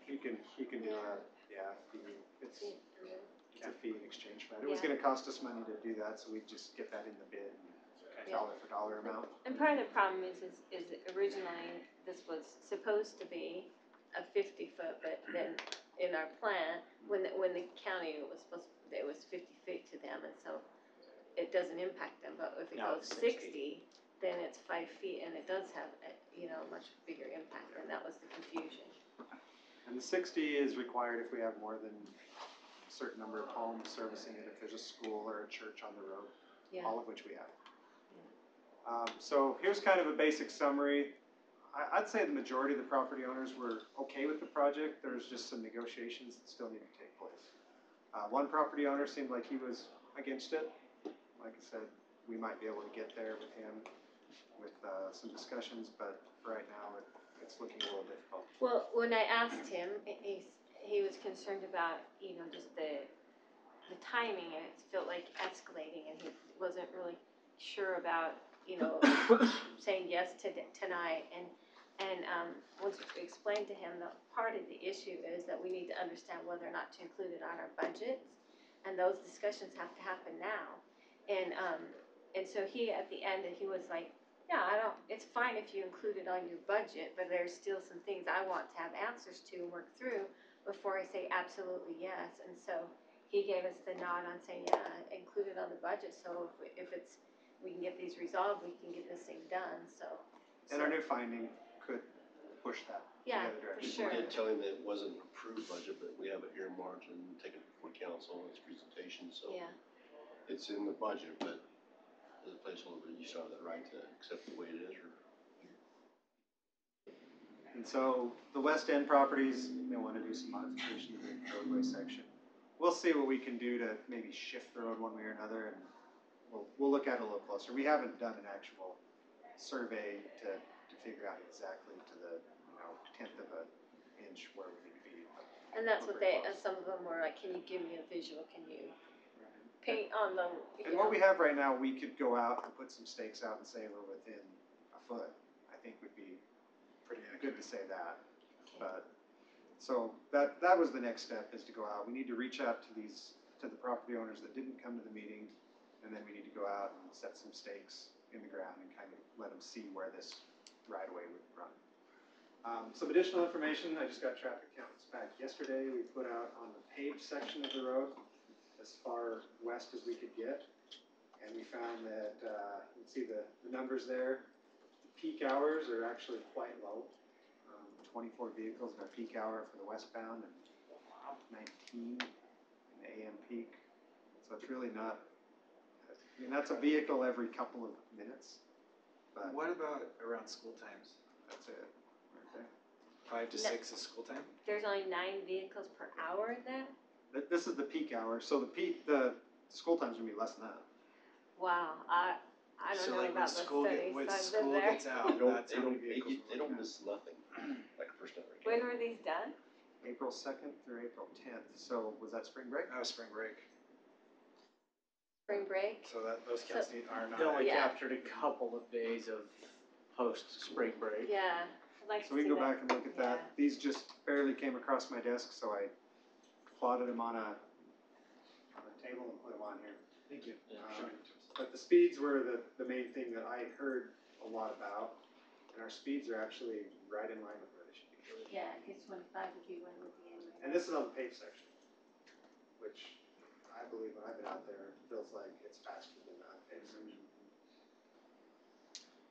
You can do that, yeah. It's a fee in exchange for that. It was Yeah. going to cost us money to do that, so we just get that in the bid, Okay. dollar for dollar amount. And part of the problem is originally this was supposed to be a 50-foot, but then in our plan, when the county was it was 50 feet to them, and so it doesn't impact them. But if it Now goes it's 60, then it's 5 feet, and it does have a much bigger impact, and that was the confusion. And the 60 is required if we have more than a certain number of homes servicing it, if there's a school or a church on the road, Yeah. all of which we have. So here's kind of a basic summary. I'd say the majority of the property owners were okay with the project. There's just some negotiations that still need to take place. One property owner seemed like he was against it. Like I said, we might be able to get there with him with some discussions, but for right now it's looking a little difficult. Well, when I asked him, he he was concerned about, you know, just the timing, and it felt like escalating, and he wasn't really sure about, you know, saying yes to tonight, and once we explained to him that part of the issue is that we need to understand whether or not to include it on our budgets, and those discussions have to happen now, and so he, at the end, he was like, yeah, it's fine if you include it on your budget, but there's still some things I want to have answers to and work through before I say absolutely yes, and so he gave us the nod on saying, yeah, include it on the budget, so if we can get these resolved, we can get this thing done, so. And our new finding could push that the Yeah, other for direction. sure. We did tell him that it wasn't an approved budget, but we have it earmarked and taken before council in its presentation, so. Yeah, It's in the budget, but as a placeholder, you still have the right to accept the way it is, or. And so the West End properties, they want to do some modification to the roadway section. We'll see what we can do to maybe shift the road one way or another, and we'll look at it a little closer. We haven't done an actual survey to figure out exactly to the, you know, 1/10 of an inch where we need to be. and that's what Very they, close. some of them were like, can you give me a visual, can you paint on the, And what we have right now, we could go out and put some stakes out and say we're within a foot. I think would be pretty good to say that. But so that was the next step, is to go out. We need to reach out to the property owners that didn't come to the meeting, and then we need to go out and set some stakes in the ground and kind of let them see where this right of way would run. Some additional information. I just got traffic counts back yesterday. We put out on the paved section of the road as far west as we could get, and we found that you can see the numbers there. The peak hours are actually quite low. 24 vehicles in our peak hour for the westbound, and 19 in the AM peak. So it's really not. I mean, that's a vehicle every couple of minutes. But What about around school times? that's it. Okay. 5 to No. 6 is school time? there's only 9 vehicles per hour then? This is the peak hour. So the school time's gonna be less than that. Wow, I don't So know like about the studies, when I've been school there. gets out, that's how many vehicles They we're don't looking at. miss nothing, like a first hour. When were these done? April 2nd through April 10th. So was that spring break? That was spring break, Spring break? so those counts are not. They only Yeah. captured a couple of days of post-spring break. Yeah, I'd like to So we see can go that. back and look at that. Yeah. These just barely came across my desk, so I plotted them on a table and put them on here. Thank you. But the speeds were the main thing that I heard a lot about, and our speeds are actually right in line with where they should be. Yeah, I guess 25 would be one with the end. And this is on the paved section, which I believe when I've been out there, it feels like it's faster than the unpaved section.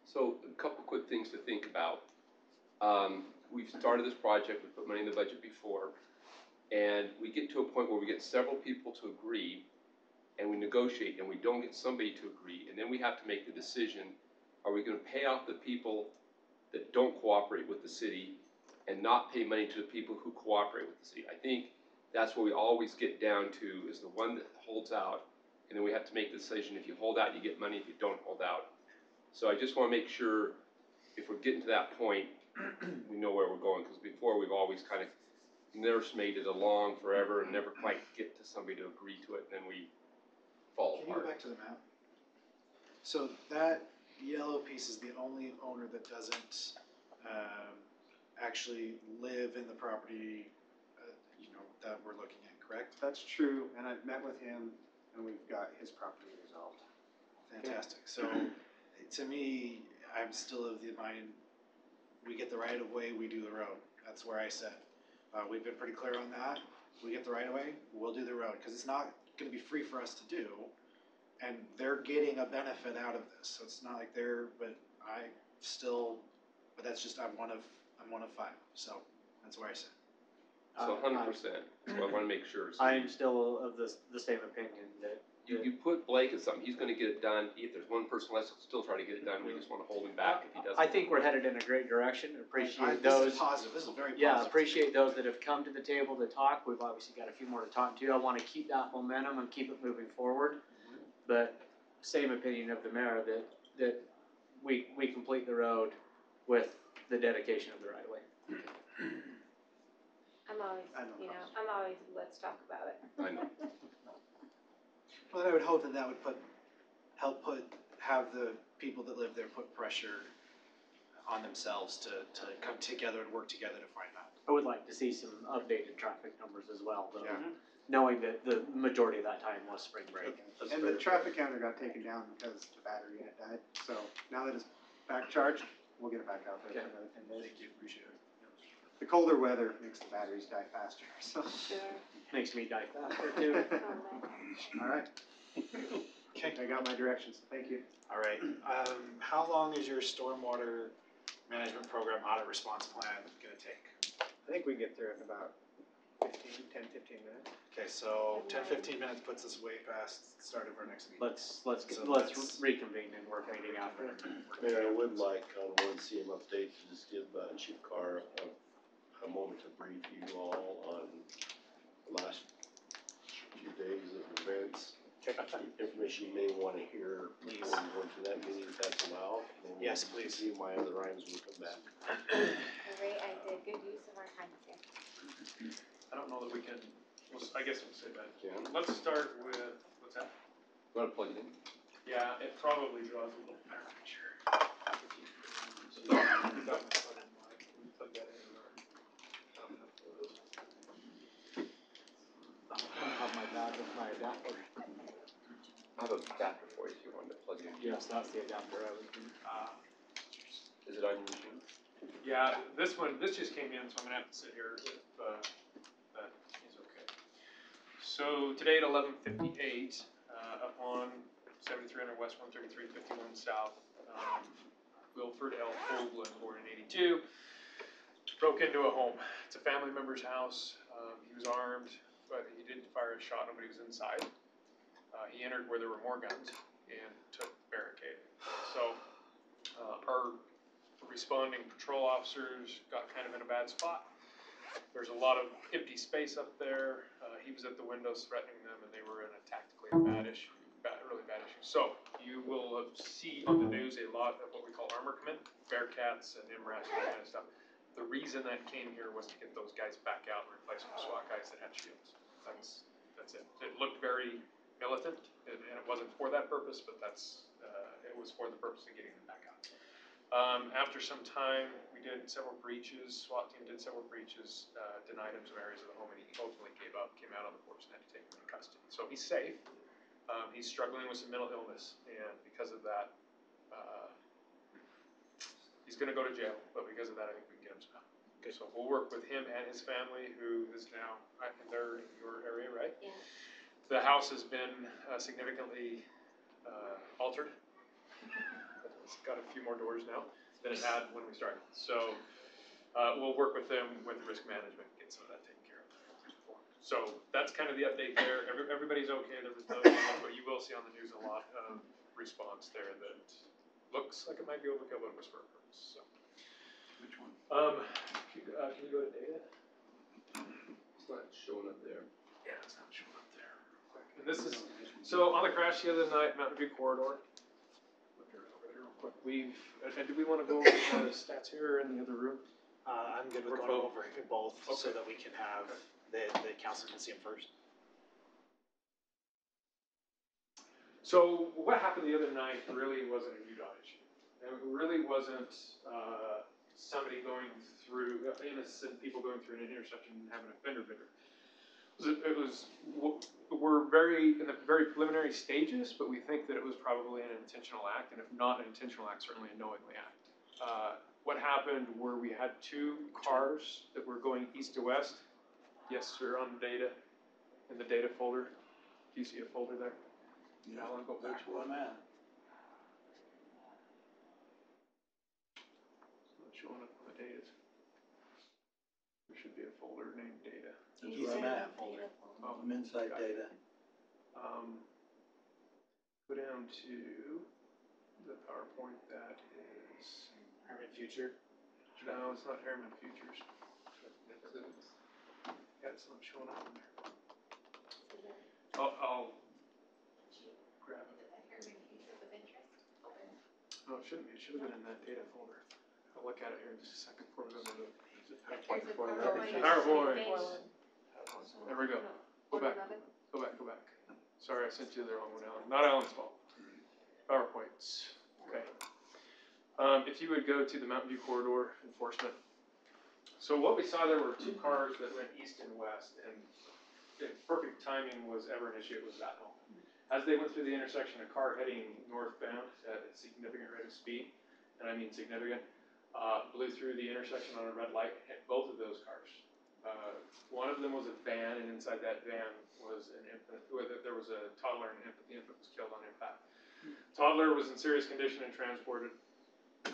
So a couple quick things to think about. We've started this project, we put money in the budget before, and we get to a point where we get several people to agree, and we negotiate, and we don't get somebody to agree, and then we have to make the decision, are we gonna pay off the people that don't cooperate with the city and not pay money to the people who cooperate with the city? I think that's where we always get down to, is the one that holds out, and then we have to make the decision, if you hold out, you get money, if you don't hold out. So I just wanna make sure, if we're getting to that point, we know where we're going, because before we've always kind of nursemaided it along forever and never quite get to somebody to agree to it, and then we fall Can you go apart. back to the map? So that yellow piece is the only owner that doesn't actually live in the property, that we're looking at, correct? That's true, and I've met with him, and we've got his property resolved. Fantastic. So, to me, I'm still of the mind, we get the right of way, we do the road. That's where I said. We've been pretty clear on that. We get the right of way, we'll do the road, because it's not gonna be free for us to do. And they're getting a benefit out of this, so it's not like but that's just, I'm one of 5, so that's where I sit. So 100%, so I wanna make sure. So I am still of the same opinion that You put Blake at something, he's gonna get it done. If there's one person less, still try to get it done, we just wanna hold him back if he doesn't. I think we're headed in a great direction. Appreciate This those. is positive, this is very positive. Yeah, appreciate those that have come to the table to talk. We've obviously got a few more to talk to. I want to keep that momentum and keep it moving forward. But same opinion of the mayor that we complete the road with the dedication of the right of way. I'm always, I know you know, cost. I'm always, let's talk about it. I know. Well, I would hope that would have the people that live there put pressure on themselves to come together and work together to find that. I would like to see some updated traffic numbers as well, though, Yeah. knowing that the majority of that time was spring break. And the traffic counter got taken down because the battery had died, so now that it's back charged, we'll get it back out there for another 10 days. Thank you, appreciate it. The colder weather makes the batteries die faster, so. Sure. Makes me die faster too. All right, Okay, I got my directions, thank you. all right. How long is your stormwater management program audit response plan gonna take? I think we can get through it in about 10-15 minutes. Okay, so 10-15 minutes puts us way past the start of our next meeting. Let's So let's let's- reconvene and work meeting after. Mayor, I would like on one CM update to just give Chief Carr a moment to brief you all on the last few days of events. Information you may wanna hear Please. before you go into that meeting, if that's allowed. And then Yes, please. See my other items will come back. Great idea, good use of our time here. I don't know that we can, I guess we'll say that. Yeah. Let's start with, what's that? Want to plug it in? Yeah, it probably draws a little temperature. So, you got my phone in mind. Can we plug that in or? I'll have my bag with my adapter. I have a adapter for you if you wanted to plug it in. Yes, that's the adapter I was doing. Is it on your machine? Yeah, this just came in, so I'm gonna have to sit here if, that is okay. So today at 11:58, up on 7300 West 13351 South, Wilford L. Holbland, born in 82, broke into a home. It's a family member's house. He was armed, but he did fire a shot. Nobody was inside. He entered where there were more guns and took barricade. So our responding patrol officers got kind of in a bad spot. There's a lot of empty space up there. He was at the windows threatening them, and they were in a tactically really bad issue. So you will see on the news a lot of what we call armor command, Bearcats and MRAS and that kind of stuff. The reason that came here was to get those guys back out and replace them with SWAT guys that had shields. That's it. It looked very militant, and it wasn't for that purpose, but it was for the purpose of getting them back out. After some time, we did several breaches. SWAT team did several breaches, denied him some areas of the home, and he ultimately gave up, came out on the porch, and had to take him into custody. So he's safe. He's struggling with some mental illness, and because of that, he's going to go to jail. But because of that, I think we can get him some help. Okay, so we'll work with him and his family, who is now, they're in your area, right? Yeah. The house has been significantly altered. It's got a few more doors now than it had when we started. So we'll work with them with risk management and get some of that taken care of. So that's kind of the update there. Everybody's okay. There was no, but you will see on the news a lot of response there that looks like it might be overkill, but it was for a purpose. So. Which one? Can you go to data? It's not showing up there. Yeah, it's not showing up there. And this is, so on the crash the other night, Mountain View corridor. Look here, over there real quick. And do we want to go over the stats here in the other room? I'm good with We're going both. over both so Okay. that we can have, the council can see them first. So what happened the other night really wasn't a UDOT issue. It really wasn't somebody going through, innocent people going through an intersection and having a fender bender. We're in the very preliminary stages, but we think that it was probably an intentional act, and if not an intentional act, certainly a knowingly act. What happened were we had two cars that were going east to west. Yes, sir, on data, in the data folder. Do you see a folder there? Yeah, Alan, go back. Which one, man? It's not showing up on the data. There should be a folder named data. That's where I'm at, folder. I'm inside Got it. data. Go down to the PowerPoint that is. Herriman Future. No, it's not Herriman Futures. Yeah, it's not showing up in there. I'll grab it. No, it shouldn't be. It should have been in that data folder. I'll look at it here in just a second before we go to the PowerPoint. There we go. Go back. Go back. Go back. Sorry, I sent you the wrong one, Alan. Not Alan's fault. PowerPoints. Okay. If you would go to the Mountain View Corridor enforcement. So what we saw there were two cars that went east and west, and if perfect timing was ever an issue, it was that moment. As they went through the intersection, a car heading northbound at a significant rate of speed, and I mean significant, blew through the intersection on a red light, hit both of those cars. One of them was a van, and inside that van was an infant. There was a toddler and an infant. The infant was killed on impact. Toddler was in serious condition and transported,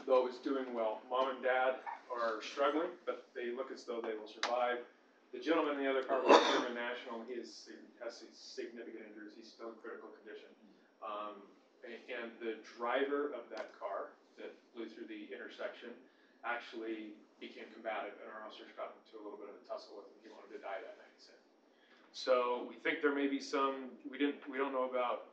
though is doing well. Mom and dad are struggling, but they look as though they will survive. The gentleman in the other car was Herriman National. He has significant injuries. He's still in critical condition. And the driver of that car that flew through the intersection actually became combative, and our officers got into a little bit of a tussle with him. He wanted to die that night, he said. So we think there may be some. We don't know about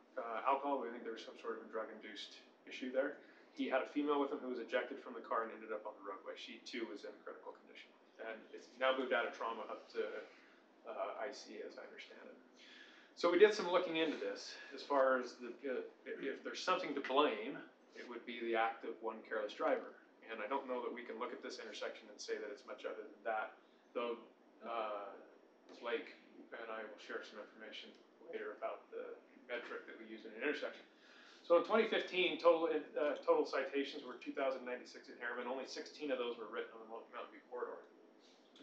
alcohol. We think there was some sort of a drug-induced issue there. He had a female with him who was ejected from the car and ended up on the roadway. She too was in critical condition, and it's now moved out of trauma up to IC, as I understand it. So we did some looking into this as far as if there's something to blame, it would be the act of one careless driver. And I don't know that we can look at this intersection and say that it's much other than that, though Blake and I will share some information later about the metric that we use in an intersection. So in 2015, total citations were 2,096 in Herriman. Only 16 of those were written on the Mountain View Corridor.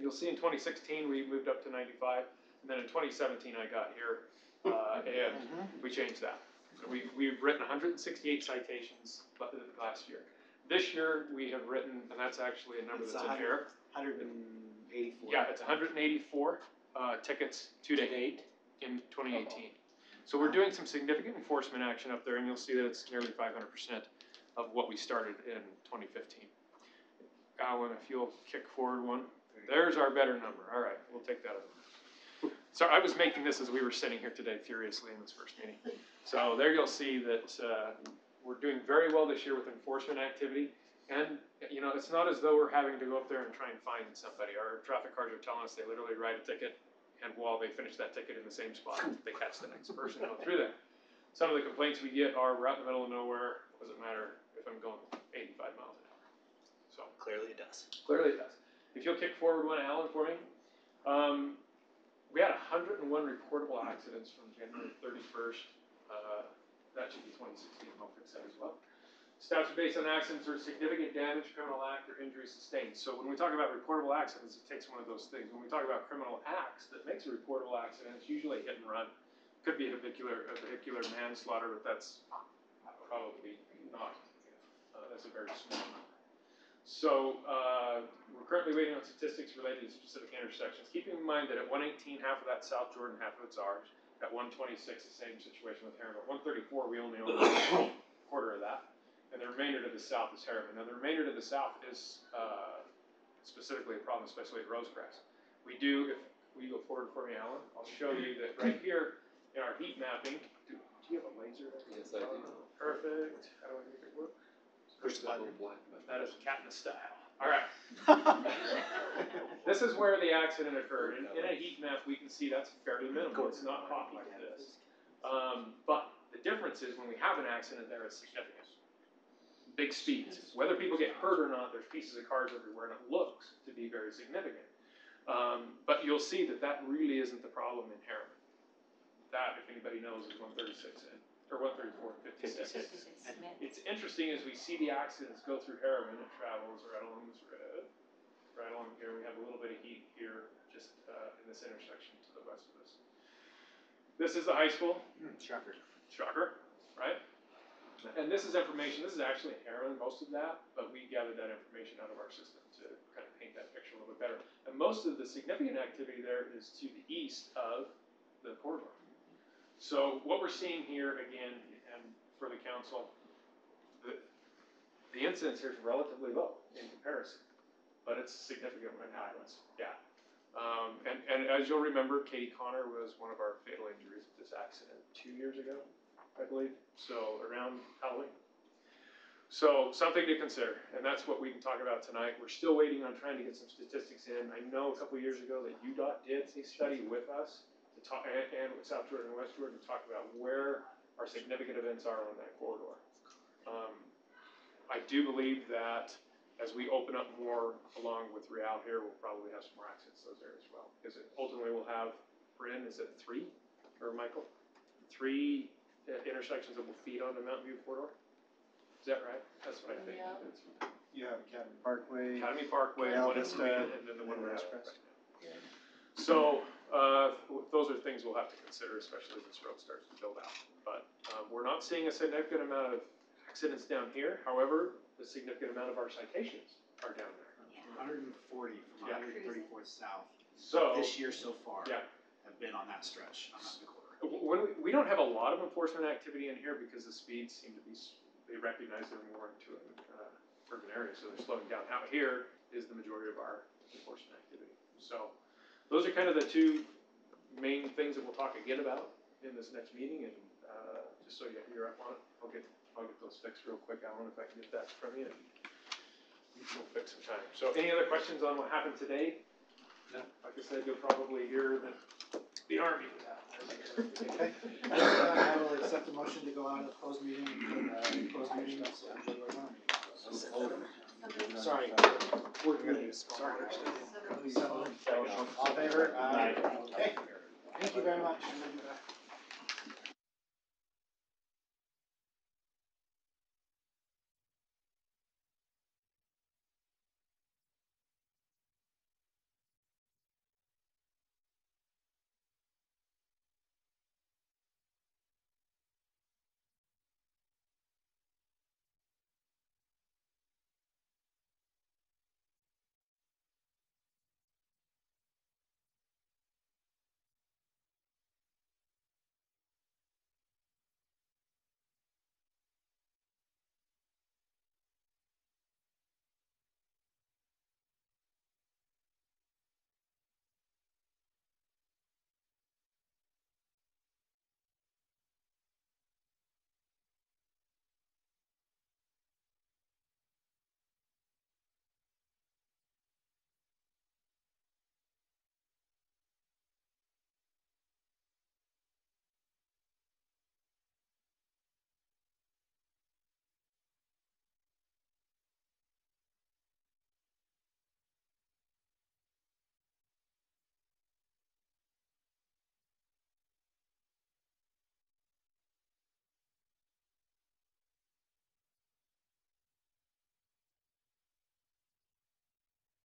You'll see in 2016 we moved up to 95, and then in 2017 I got here, and we changed that. So we've written 168 citations last year. This year we have written, and that's actually a number that's in here. 184. Yeah, it's 184 tickets to date in 2018. So we're doing some significant enforcement action up there, and you'll see that it's nearly 500% of what we started in 2015. Alan, if you'll kick forward one. There's our better number. All right, we'll take that over. So I was making this as we were sitting here today furiously in this first meeting. So there you'll see that we're doing very well this year with enforcement activity. And, you know, it's not as though we're having to go up there and try and find somebody. Our traffic cars are telling us they literally write a ticket, and while they finish that ticket in the same spot, they catch the next person going through there. Some of the complaints we get are, we're out in the middle of nowhere. Doesn't matter if I'm going 85 miles an hour. So Clearly it does. Clearly it does. If you'll kick forward one, Alan, for me. We had 101 reportable accidents from January 31st. That should be 2016. I'll fix that as well. Stats are based on accidents or significant damage, criminal act, or injury sustained. So when we talk about reportable accidents, it takes one of those things. When we talk about criminal acts that makes a reportable accident, it's usually hit and run. Could be a vehicular manslaughter, but that's probably not. That's a very small number. So we're currently waiting on statistics related to specific intersections. Keeping in mind that at 118, half of that's South Jordan, half of it's ours. At 126, the same situation with Herriman. At 134, we only own a quarter of that. And the remainder to the south is Herriman. Now the remainder to the south is specifically a problem, especially at Rosecrest. We do, if we go forward for me, Alan, I'll show you that right here in our heat mapping, do you have a laser there? Yes, I do. Perfect. How do I make it work? Push the button. That is Katniss style. All right. This is where the accident occurred. In a heat map, we can see that's fairly minimal. It's not hot like this. But the difference is when we have an accident there, it's significant. Big speeds. Whether people get hurt or not, there's pieces of cars everywhere, and it looks to be very significant. But you'll see that that really isn't the problem in Herriman. That, if anybody knows, is 136 in, or 134 and 56. It's interesting as we see the accidents go through Herriman, it travels right along this road. Right along here, we have a little bit of heat here, just in this intersection to the west of us. This is the high school. Shocker. Shocker, right? And this is information, this is actually Herriman, most of that, but we gathered that information out of our system to kind of paint that picture a little bit better. And most of the significant activity there is to the east of the corridor. So what we're seeing here again, and for the council, the incidence here is relatively low in comparison, but it's significant when it happens. Yeah. And as you'll remember, Katie Connor was one of our fatal injuries of this accident 2 years ago, I believe. So around Halloween. So, something to consider, and that's what we can talk about tonight. We're still waiting on trying to get some statistics in. I know a couple of years ago that UDOT did a study with us to talk, and with South Jordan and West Jordan, to talk about where our significant events are on that corridor. I do believe that as we open up more along with Real here, we'll probably have some more access to those areas as well. Because ultimately we'll have, Bryn, is it 3, or Michael? 3 intersections that will feed onto Mountain View corridor? Is that right? That's what I think. Yeah. You have Academy Parkway. Academy Parkway, Real 1 and 3, Vista, and then the one and we're at Express. right now. So, those are things we'll have to consider, especially as this road starts to build out. But, we're not seeing a significant amount of accidents down here. However, a significant amount of our citations are down there. 140 from Yeah. 134th South So, this year so far yeah. have been on that stretch, on that corridor. When we don't have a lot of enforcement activity in here because the speeds seem to be, they recognize they're more into an urban area, so they're slowing down. Out here is the majority of our enforcement activity. So, those are kind of the 2 main things that we'll talk again about in this next meeting, and just so you're up on it, I'll get those fixed real quick, Alan, if I can get that from you. We'll fix some time. So, any other questions on what happened today? No. Like I said, you'll probably hear that the Army was out. Okay. I will accept the motion to go out of closed meeting, closed meeting. Sorry. We're gonna, sorry. All in favor? Aye. Okay. Thank you very much.